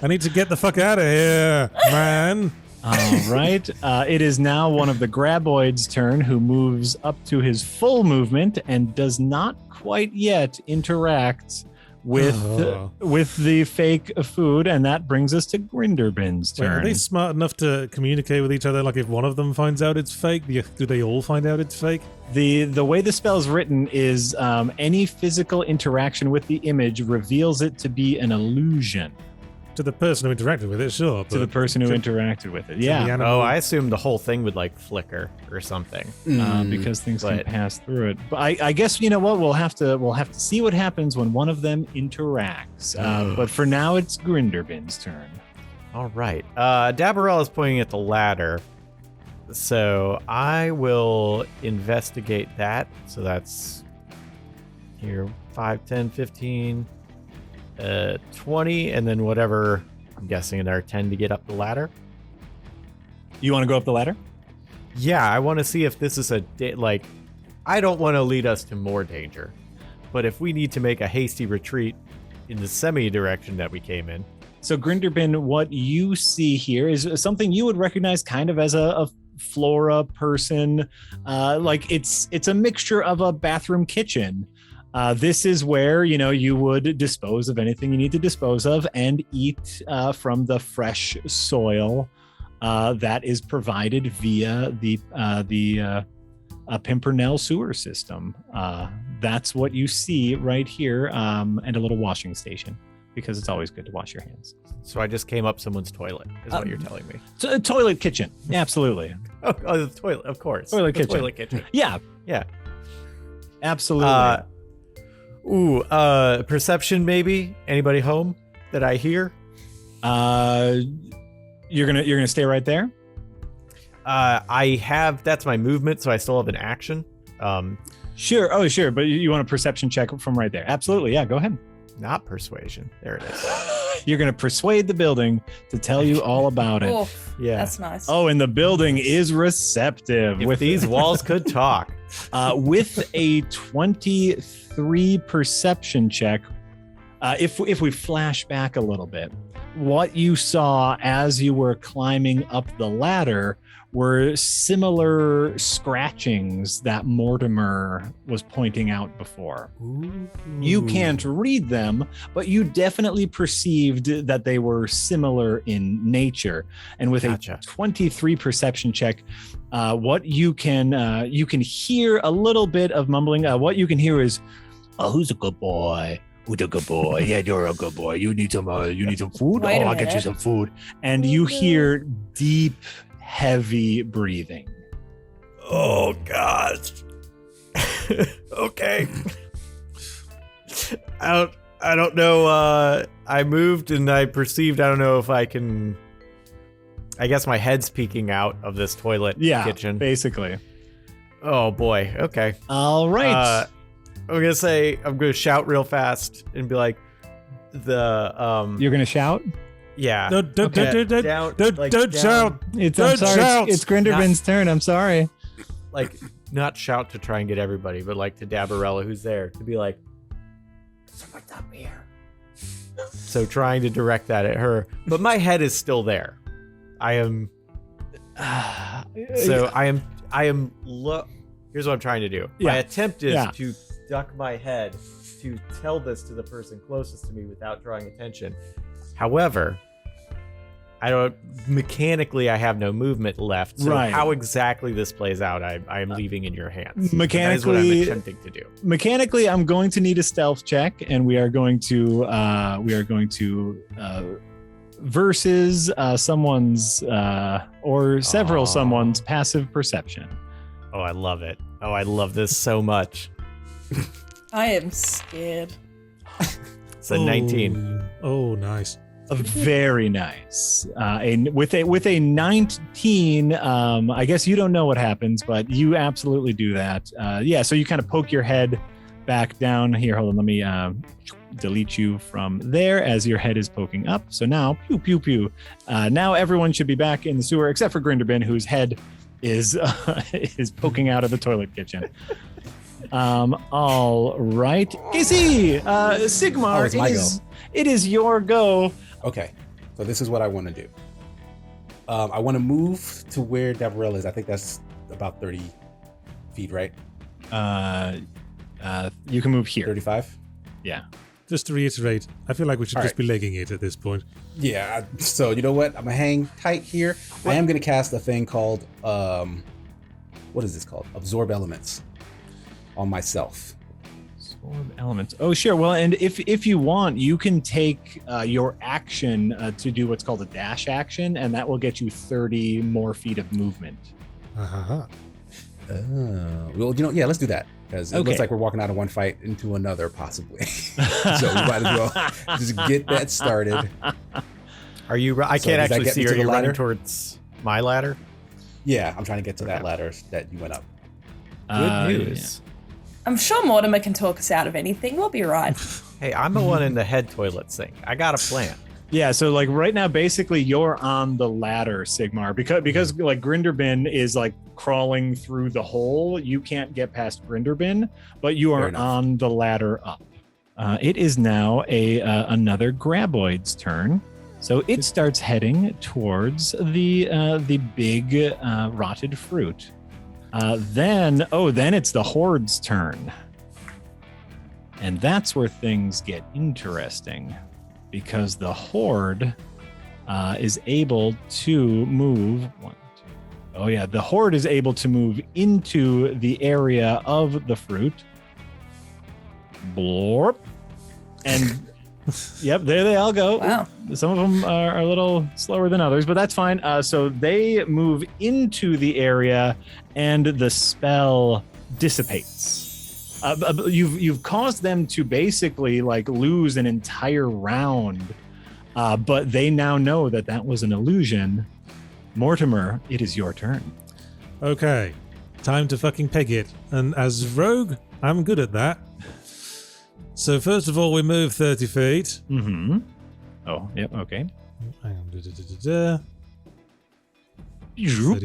S3: I need to get the fuck out of here, man.
S1: All right. It is now one of the Graboid's turn, who moves up to his full movement and does not quite yet interact with the fake food, and that brings us to Grinderbin's
S3: Wait,
S1: turn.
S3: are they smart enough to communicate with each other? Like, if one of them finds out it's fake, do they all find out it's fake?
S1: The way the spell is written is any physical interaction with the image reveals it to be an illusion
S3: To the person who interacted with it, sure.
S1: to the person who interacted with it.
S3: the
S1: Yeah,
S3: animal.
S2: Oh, I assumed the whole thing would like flicker or something.
S1: because things can
S2: But-
S1: pass through it. But I guess you know what we'll have to see what happens when one of them interacts. But for now, it's Grinderbin's turn.
S2: All right. Dabarella is pointing at the ladder. So I will investigate that. So that's here 5, 10, 15, 20, and then whatever, I'm guessing another 10 to get up the ladder.
S1: You want to go up the ladder?
S2: Yeah, I want to see if this is I don't want to lead us to more danger. But if we need to make a hasty retreat in the semi-direction that we came in.
S1: So Grinderbin, what you see here is something you would recognize kind of as a flora person. Like it's a mixture of a bathroom kitchen. This is where, you would dispose of anything you need to dispose of and eat from the fresh soil that is provided via the Pimpernel sewer system. That's what you see right here, and a little washing station, because it's always good to wash your hands.
S2: So I just came up someone's toilet, is what you're telling me.
S1: So, toilet kitchen, absolutely.
S2: Oh, the toilet, of course.
S1: Toilet
S2: The
S1: kitchen.
S2: Toilet kitchen.
S1: Yeah,
S2: Yeah.
S1: absolutely.
S2: Perception maybe? Anybody home that I hear?
S1: You're gonna stay right there?
S2: That's my movement, so I still have an action.
S1: Sure. Oh, sure. But you want a perception check from right there. Absolutely. Yeah, go ahead.
S2: Not persuasion. There it is.
S1: You're going to persuade the building to tell you all about it.
S5: Oof,
S2: Yeah.
S5: that's nice.
S1: Oh, and the building is receptive.
S2: If these walls could talk.
S1: With a 23 perception check, if we flash back a little bit, what you saw as you were climbing up the ladder were similar scratchings that Mortimer was pointing out before. You can't read them, but you definitely perceived that they were similar in nature. And with
S2: Gotcha.
S1: a 23 perception check, what you can hear a little bit of mumbling. What you can hear is, "Oh, who's a good boy? Who's a good boy? Yeah, you're a good boy. You need some food?
S5: Wait a
S1: I'll get you
S5: minute.
S1: some food." And you hear deep, heavy breathing.
S2: Oh God. Okay. I don't know. I moved and I perceived. I don't know if I can. I guess my head's peeking out of this toilet kitchen.
S1: Basically.
S2: Oh boy. Okay.
S1: All right.
S2: I'm gonna shout real fast and be like,
S1: You're gonna shout?
S2: yeah.
S3: Don't
S2: Down, like,
S3: don't
S2: down.
S3: shout.
S1: I'm sorry.
S3: shout.
S1: It's Grinderbin's turn. I'm sorry.
S2: Like, not shout to try and get everybody, but like to Dabarella, who's there, to be like, someone's up here. So trying to direct that at her, but my head is still there. I am. So I am. Here's what I'm trying to do.
S1: Yeah.
S2: My attempt is
S1: Yeah.
S2: to duck my head to tell this to the person closest to me without drawing attention. However, I have no movement left. So
S1: Right.
S2: how exactly this plays out, I am leaving in your hands. That is what I'm
S1: Mechanically-
S2: attempting to do.
S1: Mechanically, I'm going to need a stealth check, and we are going to versus someone's or several
S2: Aw.
S1: someone's passive perception.
S2: Oh, I love it. Oh, I love this so much.
S5: I am scared.
S2: It's a 19.
S3: Oh, nice.
S1: Very nice. And with a 19, I guess you don't know what happens, but you absolutely do that. Yeah. So you kind of poke your head back down here. Hold on. Let me delete you from there as your head is poking up. So now, pew pew pew. Now everyone should be back in the sewer except for Grinderbin, whose head is poking out of the toilet kitchen. All right, Casey, Sigmar,
S4: Oh, it's my go.
S1: It is your go.
S4: Okay, so this is what I want to do. I want to move to where Dabarella is. I think that's about 30 feet, right?
S1: You can move here.
S4: 35?
S1: Yeah.
S3: Just to reiterate, I feel like we should
S4: All
S3: just
S4: right.
S3: be legging it at this point.
S4: Yeah, so you know what? I'm going to hang tight here. I am going to cast a thing called, what is this called? Absorb Elements on myself.
S1: Absorb elements. Oh, sure. Well, and if you want, you can take your action to do what's called a dash action, and that will get you 30 more feet of movement.
S3: Uh-huh.
S4: Well, yeah, let's do that. Because it
S1: Okay.
S4: looks like we're walking out of one fight into another, possibly. So we might as well just get that started.
S2: Are you? I
S4: So
S2: can't
S4: does that
S2: actually
S4: get
S2: see.
S4: me
S2: Are
S4: to the
S2: you running
S4: ladder?
S2: towards my ladder?
S4: Yeah, I'm trying to get to that ladder that you went up.
S2: Good news.
S5: I'm sure Mortimer can talk us out of anything. We'll be right.
S2: Hey, I'm the one in the head toilet sink. I got a plan.
S1: Yeah, so like right now, basically you're on the ladder, Sigmar, because like Grinderbin is like crawling through the hole. You can't get past Grinderbin, but you
S4: Fair
S1: are
S4: enough.
S1: on the ladder up. It is now another Graboid's turn, so it starts heading towards the big rotted fruit. Then it's the Horde's turn, and that's where things get interesting. Because the Horde is able to move. The Horde is able to move into the area of the fruit. Blorp. And yep, there they all go.
S5: Wow.
S1: Some of them are a little slower than others, but that's fine. So they move into the area and the spell dissipates. You've caused them to basically like lose an entire round, but they now know that was an illusion, Mortimer, it is your turn.
S3: Okay, time to fucking peg it. And as rogue, I'm good at that. So first of all, we move 30 feet.
S1: Mm-hmm. Oh, yep, okay.
S3: Hang on. 30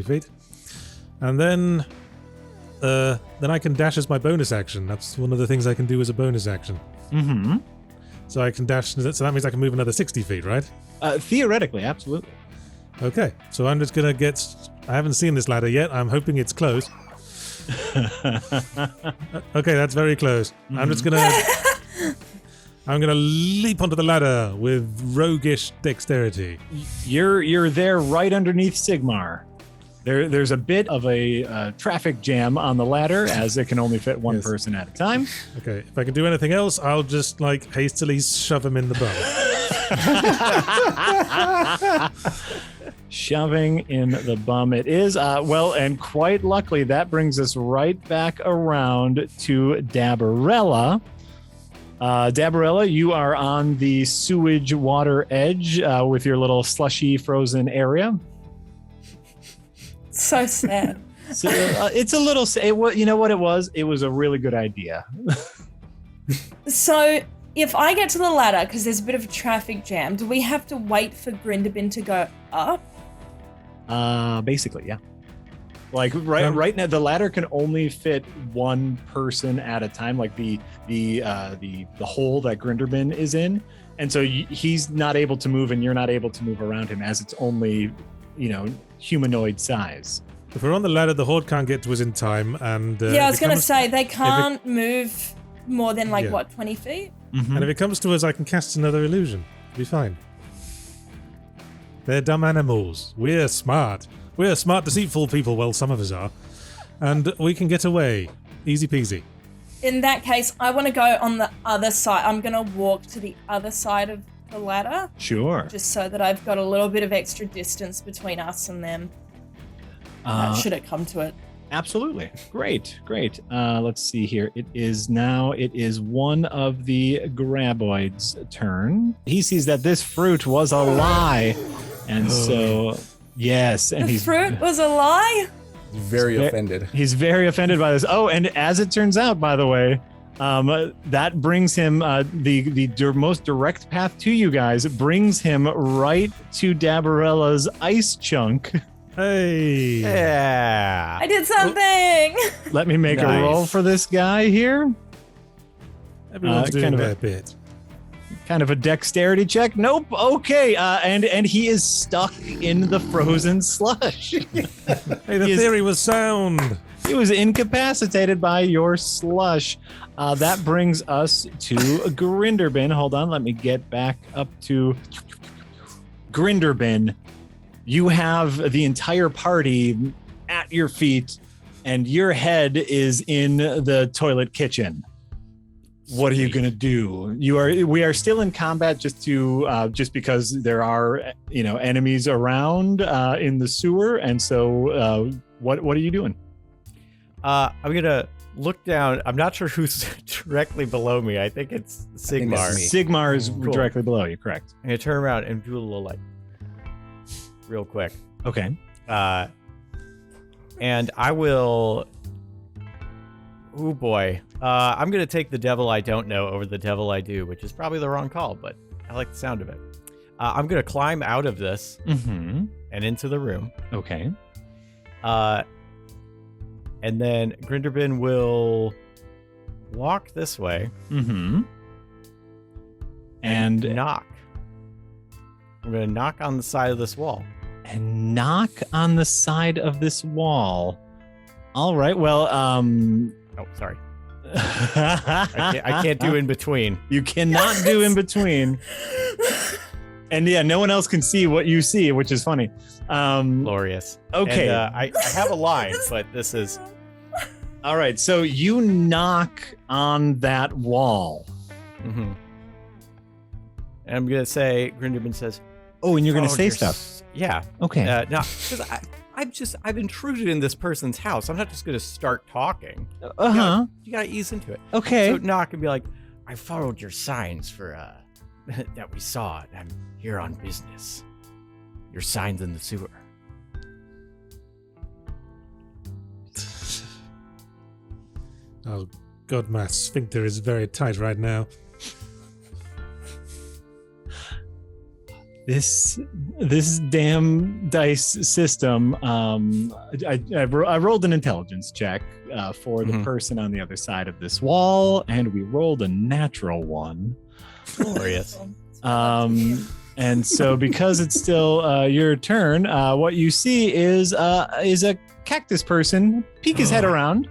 S3: feet. And then I can dash as my bonus action. That's one of the things I can do as a bonus action.
S1: Mm-hmm.
S3: So I can dash, so that means I can move another 60 feet, right?
S1: Theoretically, absolutely.
S3: Okay, so I'm just gonna get... I haven't seen this ladder yet. I'm hoping it's close. Okay, that's very close. Mm-hmm. I'm gonna leap onto the ladder with roguish dexterity.
S1: You're there right underneath Sigmar. There's a bit of a traffic jam on the ladder, as it can only fit one person at a time.
S3: Okay, if I can do anything else, I'll just hastily shove him in the bum.
S1: Shoving in the bum it is. And quite luckily, that brings us right back around to Dabarella. Dabarella, you are on the sewage water edge with your little slushy frozen area.
S5: So sad.
S1: So, it's a little... you know what it was? It was a really good idea.
S5: So, if I get to the ladder, because there's a bit of a traffic jam, do we have to wait for Grinderbin to go up?
S1: Basically, yeah. Right now, the ladder can only fit one person at a time, like the hole that Grinderbin is in, and so he's not able to move, and you're not able to move around him, as it's only, humanoid size.
S3: If we're on the ladder, the horde can't get to us in time, and
S5: I was going to say they can't move more than 20 feet.
S1: Mm-hmm.
S3: And if it comes to us, I can cast another illusion. It'll be fine. They're dumb animals. We're smart. We're smart, deceitful people. Well, some of us are. And we can get away. Easy peasy.
S5: In that case, I want to go on the other side. I'm going to walk to the other side of the ladder.
S1: Sure.
S5: Just so that I've got a little bit of extra distance between us and them. Should it come to it.
S1: Absolutely. Great. Let's see here. It is one of the Graboid's turn. He sees that this fruit was a lie. And so, yes. And
S5: the fruit was a lie?
S4: Very offended.
S1: He's very offended by this. Oh, and as it turns out, by the way, that brings him the most direct path to you guys. It brings him right to Dabarella's ice chunk.
S3: Hey.
S2: Yeah.
S5: I did something.
S1: Let me make a roll for this guy here.
S3: Everyone's doing their bit.
S1: Kind of a dexterity check. Nope. Okay. And he is stuck in the frozen slush.
S3: Hey, the theory was sound.
S1: He was incapacitated by your slush. That brings us to Grinderbin. Hold on. Let me get back up to Grinderbin. You have the entire party at your feet, and your head is in the toilet kitchen. What are you gonna do? We are still in combat just because there are enemies around in the sewer, and so what are you doing?
S2: I'm gonna look down. I'm not sure who's directly below me. I think it's Sigmar.
S1: Sigmar is directly below you. Correct.
S2: I'm gonna turn around and do a little real quick.
S1: Okay.
S2: And I will. Oh boy. I'm gonna take the devil I don't know over the devil I do, which is probably the wrong call, but I like the sound of it. I'm gonna climb out of this and into the room.
S1: Okay.
S2: And then Grinderbin will walk this way. And knock. I'm gonna knock on the side of this wall.
S1: And knock on the side of this wall. All right. Well,
S2: Oh, sorry. I can't do in between.
S1: You cannot do in between. And yeah, no one else can see what you see, which is funny.
S2: Glorious.
S1: Okay.
S2: And, I have a line, but this is...
S1: All right. So you knock on that wall.
S2: And I'm going to say, Grinderbin says...
S1: Oh, and you're going to say stuff.
S2: Yeah.
S1: Okay.
S2: No, because I've intruded in this person's house. I'm not just going to start talking. You got to ease into it.
S1: Okay.
S2: So knock and be like, I followed your signs for that we saw, and I'm here on business. Your signs in the sewer.
S3: Oh, God, my sphincter is very tight right now.
S1: This damn dice system. I rolled an intelligence check for the person on the other side of this wall, and we rolled a natural one.
S2: Glorious.
S1: And so because it's still your turn, what you see is a cactus person peek his head around,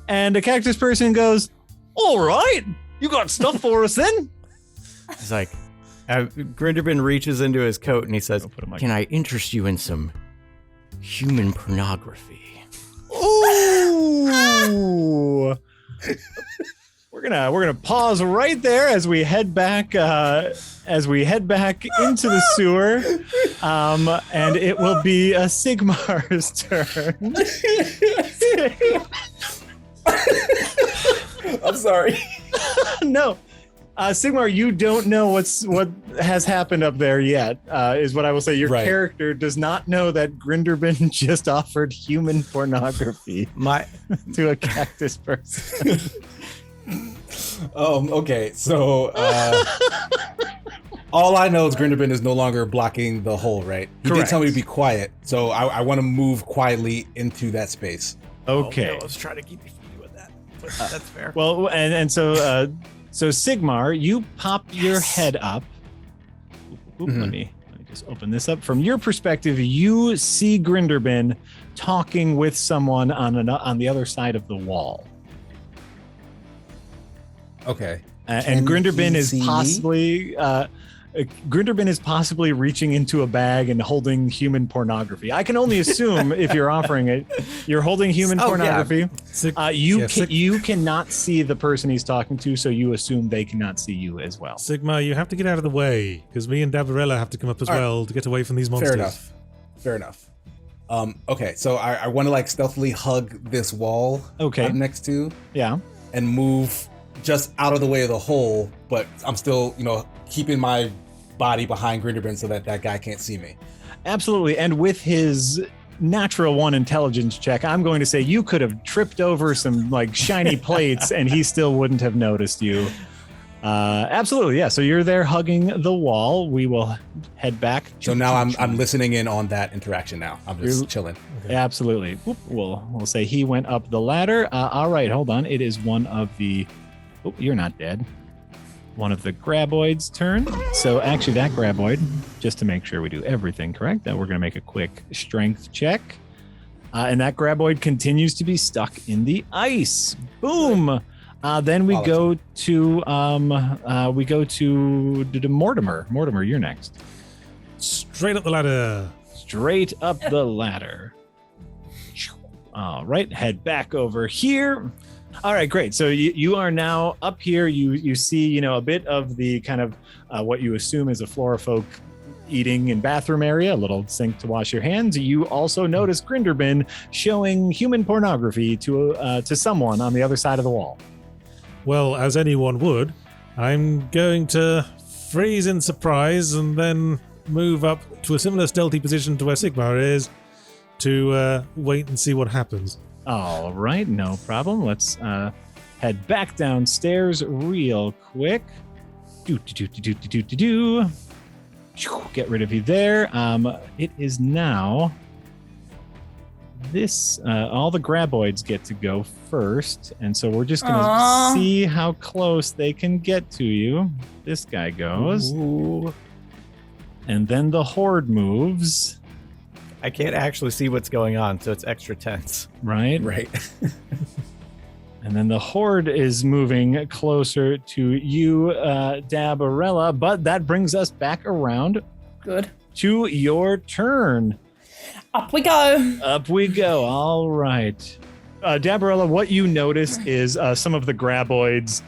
S1: and a cactus person goes, "All right, you got stuff for us then?"
S2: He's like, Grinderbin reaches into his coat and he says, "Can I interest you in some human pornography?"
S1: Ooh. We're gonna pause right there as we head back into the sewer, and it will be Sigmar's turn.
S4: I'm sorry.
S1: No, Sigmar, you don't know what has happened up there yet. Is what I will say. Your character does not know that Grinderbin just offered human pornography to a cactus person.
S4: Okay, so all I know is Grinderbin is no longer blocking the hole, right? He did tell me to be quiet, so I want to move quietly into that space.
S1: Okay.
S2: Oh, no, I was trying to keep you with that. But that's fair.
S1: Well, and so Sigmar, you pop your head up. Let me just open this up. From your perspective, you see Grinderbin talking with someone on the other side of the wall.
S4: Okay.
S1: And Grinderbin is possibly reaching into a bag and holding human pornography. I can only assume if you're offering it, you're holding human pornography. Yeah. You cannot see the person he's talking to, so you assume they cannot see you as well.
S3: Sigmar, you have to get out of the way, because me and Dabarella have to come up as well to get away from these monsters.
S4: Fair enough. Okay, so I want to stealthily hug this wall I'm next to.
S1: Yeah.
S4: And move just out of the way of the hole, but I'm still, keeping my body behind Grinderbin so that guy can't see me.
S1: Absolutely. And with his natural 1 intelligence check, I'm going to say you could have tripped over some shiny plates and he still wouldn't have noticed you. Absolutely. Yeah. So you're there hugging the wall. We will head back.
S4: So now I'm listening in on that interaction now. I'm just chilling.
S1: Okay. Absolutely. We'll say he went up the ladder. All right. Hold on. It is one of the... Oh, you're not dead. One of the Graboid's turn. So actually that Graboid, just to make sure we do everything correct, that we're going to make a quick strength check. And that Graboid continues to be stuck in the ice. Boom. Then we go to Mortimer. Mortimer, you're next.
S3: Straight up the ladder.
S1: Straight up the ladder. All right, head back over here. All right, great. So you are now up here. You see, a bit of the kind of what you assume is a flora folk eating and bathroom area, a little sink to wash your hands. You also notice Grinderbin showing human pornography to someone on the other side of the wall.
S3: Well, as anyone would, I'm going to freeze in surprise and then move up to a similar stealthy position to where Sigmar is to wait and see what happens.
S1: All right, no problem. Let's head back downstairs real quick. Get rid of you there. It is now this. All the Graboids get to go first, and so we're just gonna see how close they can get to you. This guy goes, and then the horde moves.
S2: I can't actually see what's going on, so it's extra tense.
S1: Right. And then the horde is moving closer to you, Dabarella, but that brings us back around.
S5: Good.
S1: To your turn.
S5: Up we go.
S1: Up we go. All right. Dabarella, what you notice is some of the Graboids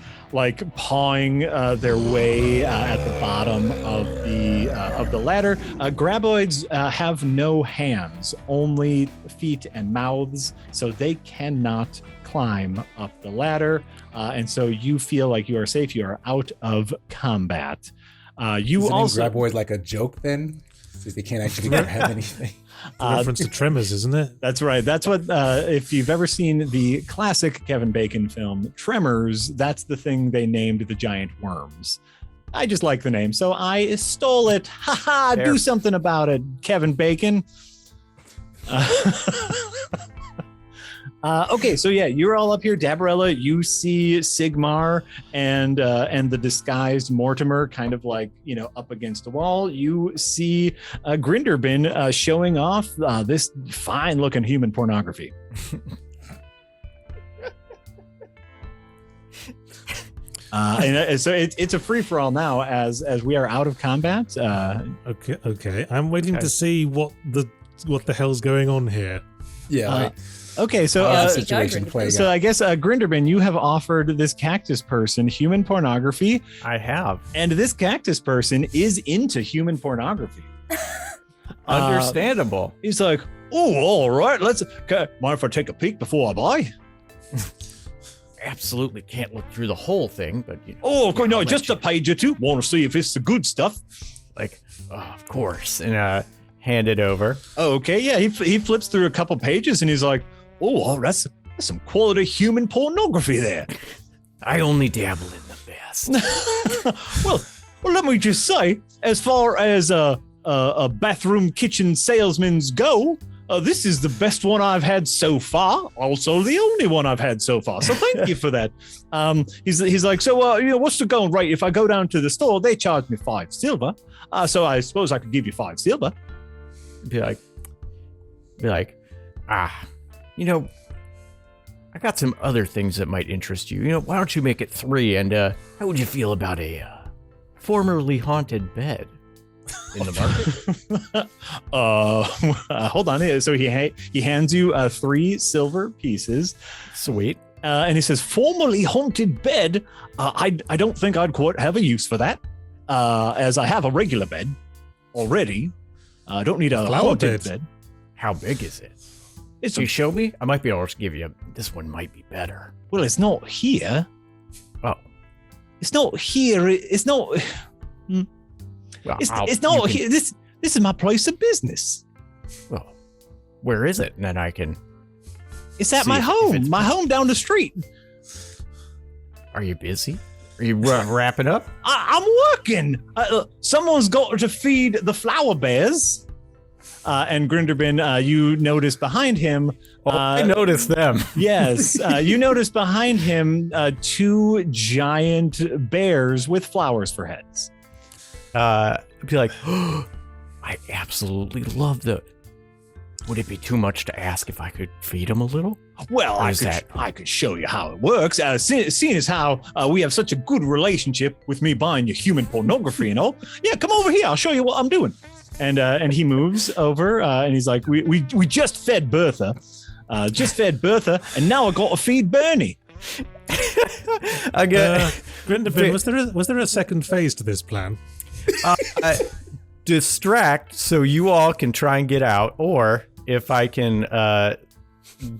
S1: pawing their way at the bottom of the ladder. Graboids have no hands, only feet and mouths, so they cannot climb up the ladder. And so you feel like you are safe. You are out of combat. You
S4: Isn't
S1: also
S4: Graboid like a joke then? Since they can't actually have anything.
S3: Reference to Tremors, isn't it?
S1: That's right. That's what, if you've ever seen the classic Kevin Bacon film, Tremors, that's the thing they named the giant worms. I just like the name, so I stole it. Haha, do something about it, Kevin Bacon. Okay, so yeah, you're all up here. Dabarella, you see Sigmar and the disguised Mortimer kind of like, up against a wall. You see Grinderbin showing off this fine-looking human pornography. And so it's a free-for-all now as we are out of combat.
S3: Okay. I'm waiting to see what the hell's going on here.
S4: Yeah.
S1: Okay, so
S4: situation playing
S1: so
S4: out.
S1: I guess Grinderbin, you have offered this cactus person human pornography,
S2: I have.
S1: and this cactus person is into human pornography.
S2: Understandable.
S1: He's like, oh, all right, mind if I take a peek before I buy?
S2: Absolutely can't look through the whole thing, but
S1: Oh, okay, no,
S2: I'll
S1: just
S2: let
S1: a page or two. Want to see if it's the good stuff?
S2: like, of course, and hand it over.
S1: Oh, okay, yeah, he flips through a couple pages and he's like, oh, that's some quality human pornography there.
S2: I only dabble in the best.
S1: well, let me just say, as far as bathroom kitchen salesmen's go, this is the best one I've had so far. Also, the only one I've had so far. So thank you for that. He's like, so what's the going rate? If I go down to the store, they charge me 5 silver. So I suppose I could give you 5 silver.
S2: Be like, I got some other things that might interest you. Why don't you make it 3? And how would you feel about a formerly haunted bed in the market?
S1: Hold on. So he hands you 3 silver pieces.
S2: Sweet.
S1: And he says, formerly haunted bed. I don't think I'd quite have a use for that, as I have a regular bed already. I don't need a haunted bed.
S2: How big is it?
S1: It's
S2: Can you show me? I might be able to give you this one might be better.
S1: Well, it's not here.
S2: Oh.
S1: It's not here. It's not.
S2: Well,
S1: It's not here. This is my place of business.
S2: Well, where is it? And then I can.
S1: It's at
S2: See
S1: my
S2: if
S1: home.
S2: it's-
S1: My home down the street.
S2: Are you busy? Are you wrapping up?
S1: I'm working. Someone's got to feed the flower bears. And Grinderbin, you notice behind him.
S2: I noticed them.
S1: Yes, you notice behind him 2 giant bears with flowers for heads.
S2: Be like, oh, I absolutely love the. Would it be too much to ask if I could feed them a little?
S1: Well,
S2: Or
S1: I
S2: is
S1: could show you how it works. Seeing as how we have such a good relationship with me buying your human pornography and all. Yeah, come over here. I'll show you what I'm doing. And he moves over and he's like, we just fed Bertha, and now I got to feed Bernie.
S2: I get
S3: Grinderbin, was there a second phase to this plan?
S2: distract so you all can try and get out, or if I can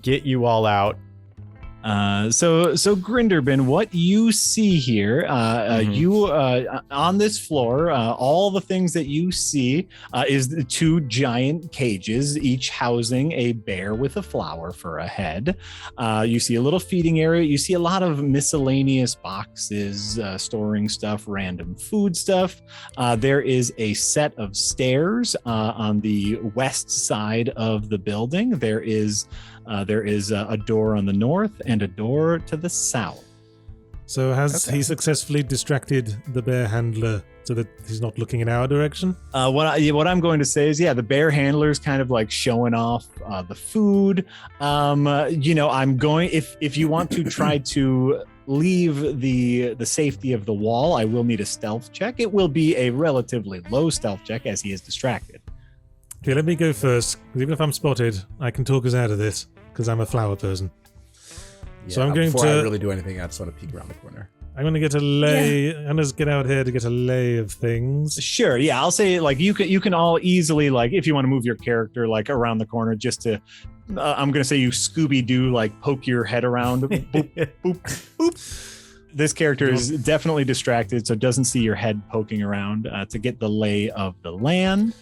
S2: get you all out.
S1: So Grinderbin, what you see here, you on this floor, all the things that you see is the 2 giant cages, each housing a bear with a flower for a head. You see a little feeding area. You see a lot of miscellaneous boxes, storing stuff, random food stuff. There is a set of stairs on the west side of the building. There is a door on the north and a door to the south.
S3: So has he successfully distracted the bear handler so that he's not looking in our direction?
S1: What I'm going to say is, the bear handler's kind of like showing off the food. I'm going, if you want to try to leave the safety of the wall, I will need a stealth check. It will be a relatively low stealth check as he is distracted.
S3: Okay, let me go first. 'Cause even if I'm spotted, I can talk us out of this because I'm a flower person.
S4: Yeah,
S3: So I'm going
S4: before
S3: to-
S4: I really do anything, I just want to peek around the corner.
S3: I'm going to get a lay. I'm going to get out here to get a lay of things.
S1: Sure, yeah, I'll say like you can all easily, like, if you want to move your character like around the corner just to I'm gonna say you Scooby-Doo, like poke your head around. Boop, boop, boop. This character is definitely distracted, so doesn't see your head poking around to get the lay of the land.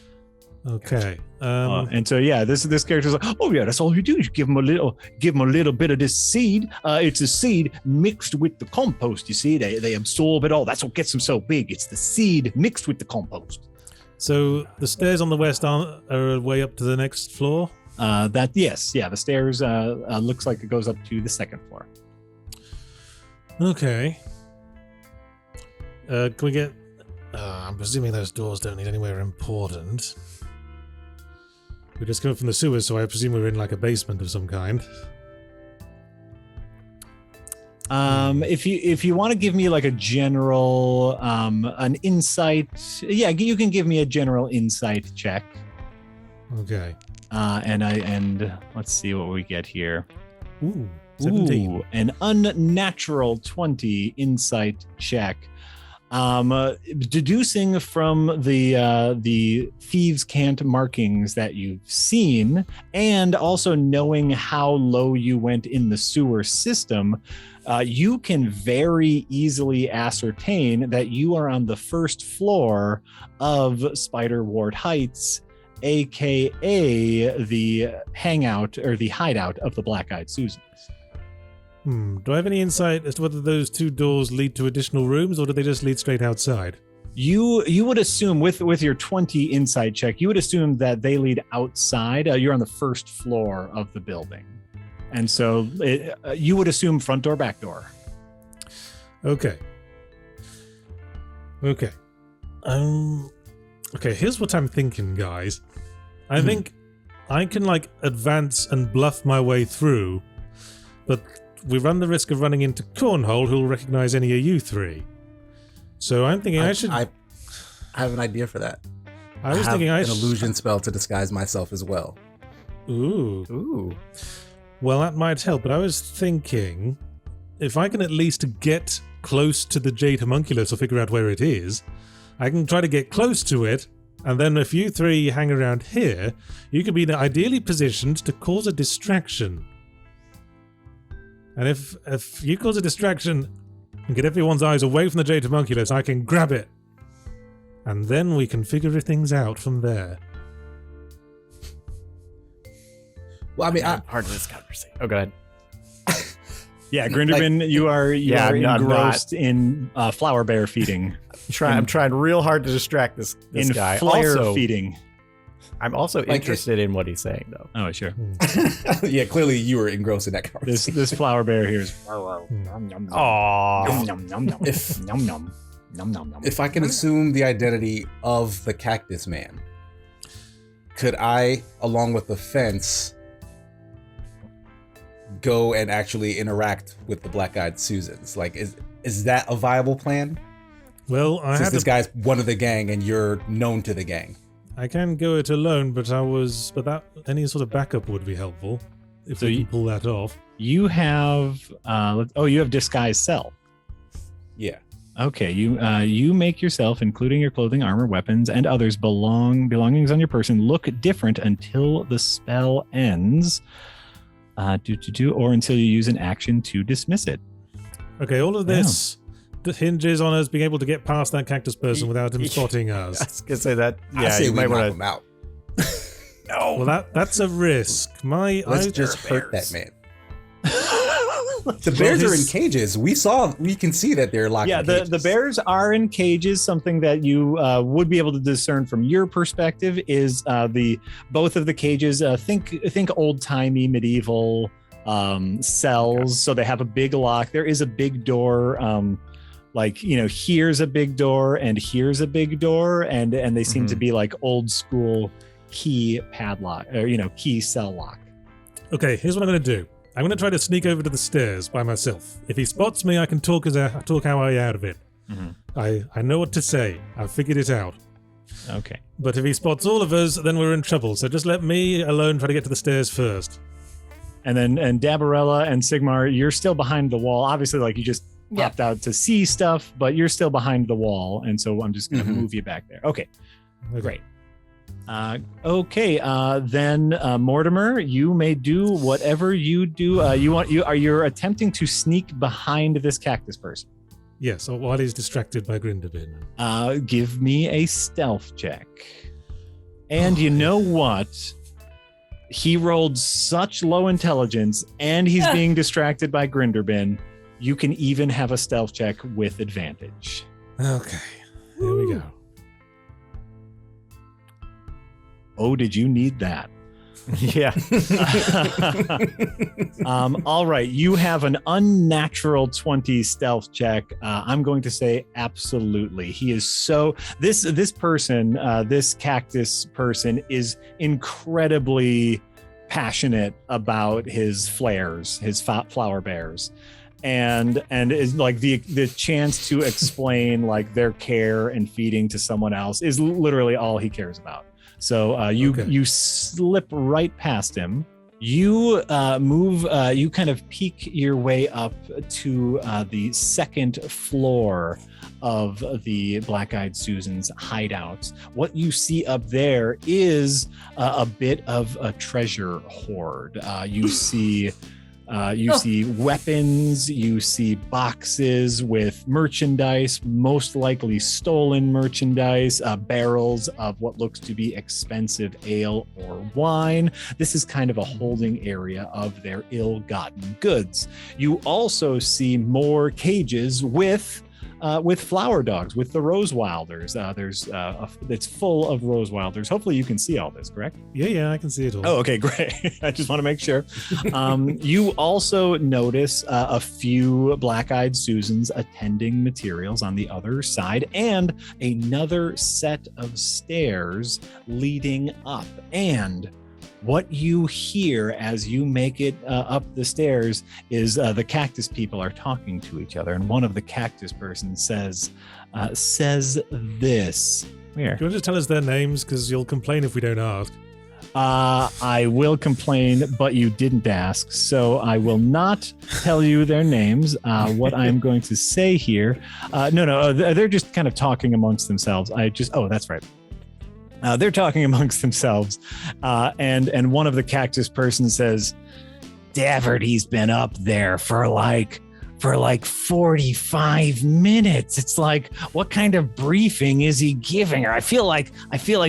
S3: Okay.
S1: And so yeah, this character's like, oh yeah, that's all you do. You give him a little bit of this seed. It's a seed mixed with the compost. You see, they absorb it all. That's what gets them so big. It's the seed mixed with the compost.
S3: So the stairs on the west are way up to the next floor.
S1: The stairs looks like it goes up to the second floor.
S3: Okay. Can we get? I'm presuming those doors don't need anywhere important. We're just coming from the sewers, so I presume we're in like a basement of some kind.
S1: If you want to give me like a general an insight, yeah, you can give me a general insight check.
S3: Okay.
S1: And let's see what we get here.
S3: Ooh, 17.
S1: Ooh, an unnatural 20 insight check. Deducing from the thieves' cant markings that you've seen, and also knowing how low you went in the sewer system, you can very easily ascertain that you are on the first floor of Spider Ward Heights, aka the hangout or the hideout of the Black-Eyed Susans.
S3: Do I have any insight as to whether those two doors lead to additional rooms, or do they just lead straight outside?
S1: You would assume with your 20 insight check, you would assume that they lead outside. You're on the first floor of the building, and so you would assume front door, back door.
S3: Okay. Okay. Okay. Here's what I'm thinking, guys. I think I can like advance and bluff my way through, but we run the risk of running into Cornhole, who'll recognize any of you three. So I'm thinking I should.
S4: I have an idea for that.
S3: I was thinking
S4: an illusion spell to disguise myself as well.
S3: Ooh. Well, that might help, but I was thinking if I can at least get close to the Jade Homunculus or figure out where it is, I can try to get close to it, and then if you three hang around here, you can be ideally positioned to cause a distraction. And if you cause a distraction and get everyone's eyes away from the Jade Homunculus, I can grab it. And then we can figure things out from there.
S4: Well, I mean,
S2: Hard to this conversation. Oh, go ahead.
S1: Yeah, Grindelwald, you are
S2: I'm
S1: engrossed in flower bear feeding.
S2: I'm trying real hard to distract this
S1: in
S2: guy.
S1: Flair
S2: Also,
S1: feeding.
S2: I'm also interested in what he's saying, though.
S1: Oh, sure.
S4: yeah, clearly you were engrossed in that conversation.
S1: This flower bear here is.
S4: If I can assume the identity of the cactus man, could I, along with the fence, go and actually interact with the Black-Eyed Susans? Like, is that a viable plan?
S3: Well,
S4: Since this guy's one of the gang and you're known to the gang.
S3: I can go it alone, but any sort of backup would be helpful if we can pull that off.
S1: You have you have disguise self.
S4: Yeah.
S1: Okay, you make yourself, including your clothing, armor, weapons, and others belongings on your person, look different until the spell ends. Or until you use an action to dismiss it.
S3: Okay, all of this hinges on us being able to get past that cactus person without him spotting us.
S2: I was gonna say that. Yeah,
S4: I say
S2: you
S4: we
S2: might
S4: knock
S2: want
S4: him out.
S2: No.
S3: Well, that's a risk.
S4: Let's just hurt that man. The bears are in cages. We can see that they're locked in cages.
S1: The bears are in cages. Something that you would be able to discern from your perspective is both of the cages. Think old-timey medieval cells. So they have a big lock. There is a big door. Here's a big door and here's a big door, and they seem to be like old school key padlock or key cell lock.
S3: Okay, here's what I'm going to do. I'm going to try to sneak over to the stairs by myself. If he spots me, I can talk our way out of it. I know what to say. I've figured it out.
S1: Okay.
S3: But if he spots all of us, then we're in trouble. So just let me alone try to get to the stairs first.
S1: And Dabarella and Sigmar, you're still behind the wall. Obviously, you just popped out to see stuff, but you're still behind the wall. And so I'm just going to move you back there. Okay. Great. Then Mortimer, you may do whatever you do. You're attempting to sneak behind this cactus person.
S3: Yes, while he's distracted by Grindelwald.
S1: Give me a stealth check. And you know what? He rolled such low intelligence, and he's being distracted by Grinderbin. You can even have a stealth check with advantage.
S3: Okay, here we go.
S1: Oh, did you need that?
S2: Yeah.
S1: All right, you have an unnatural 20 stealth check. I'm going to say absolutely. He is so this person, this cactus person, is incredibly passionate about his flares, his flower bears, and is like the chance to explain like their care and feeding to someone else is literally all he cares about. So you slip right past him. You move. You kind of peek your way up to the second floor of the Black-Eyed Susan's hideout. What you see up there is a bit of a treasure hoard. You see. You see weapons, you see boxes with merchandise, most likely stolen merchandise, barrels of what looks to be expensive ale or wine. This is kind of a holding area of their ill-gotten goods. You also see more cages with flower dogs, with the Rose Wilders. It's full of Rose Wilders. Hopefully you can see all this, correct?
S3: Yeah, I can see it all.
S1: Oh, okay, great. I just want to make sure. You also notice a few Black-Eyed Susans attending materials on the other side, and another set of stairs leading up. And what you hear as you make it up the stairs is the cactus people are talking to each other, and one of the cactus persons says this. Where?
S3: Do you want to just tell us their names? Because you'll complain if we don't ask.
S1: I will complain, but you didn't ask, so I will not tell you their names. What I'm going to say here, no, they're just kind of talking amongst themselves. That's right. They're talking amongst themselves, and one of the cactus persons says, "Daverty's been up there for like 45 minutes. It's like, what kind of briefing is he giving her? I feel like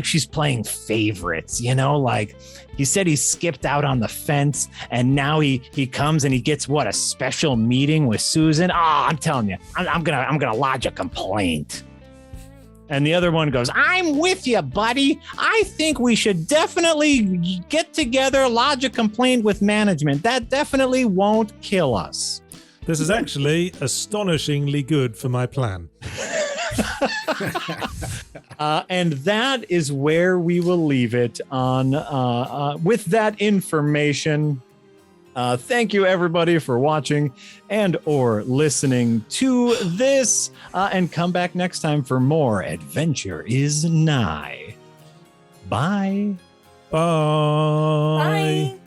S1: she's playing favorites, you know, like he said he skipped out on the fence, and now he comes and he gets a special meeting with Susan. I'm telling you, I'm gonna lodge a complaint." And the other one goes, "I'm with you, buddy. I think we should definitely get together, lodge a complaint with management. That definitely won't kill us."
S3: This is actually astonishingly good for my plan.
S1: And that is where we will leave it on with that information. Thank you, everybody, for watching and or listening to this. And come back next time for more Adventure is Nigh. Bye.
S3: Bye.
S5: Bye.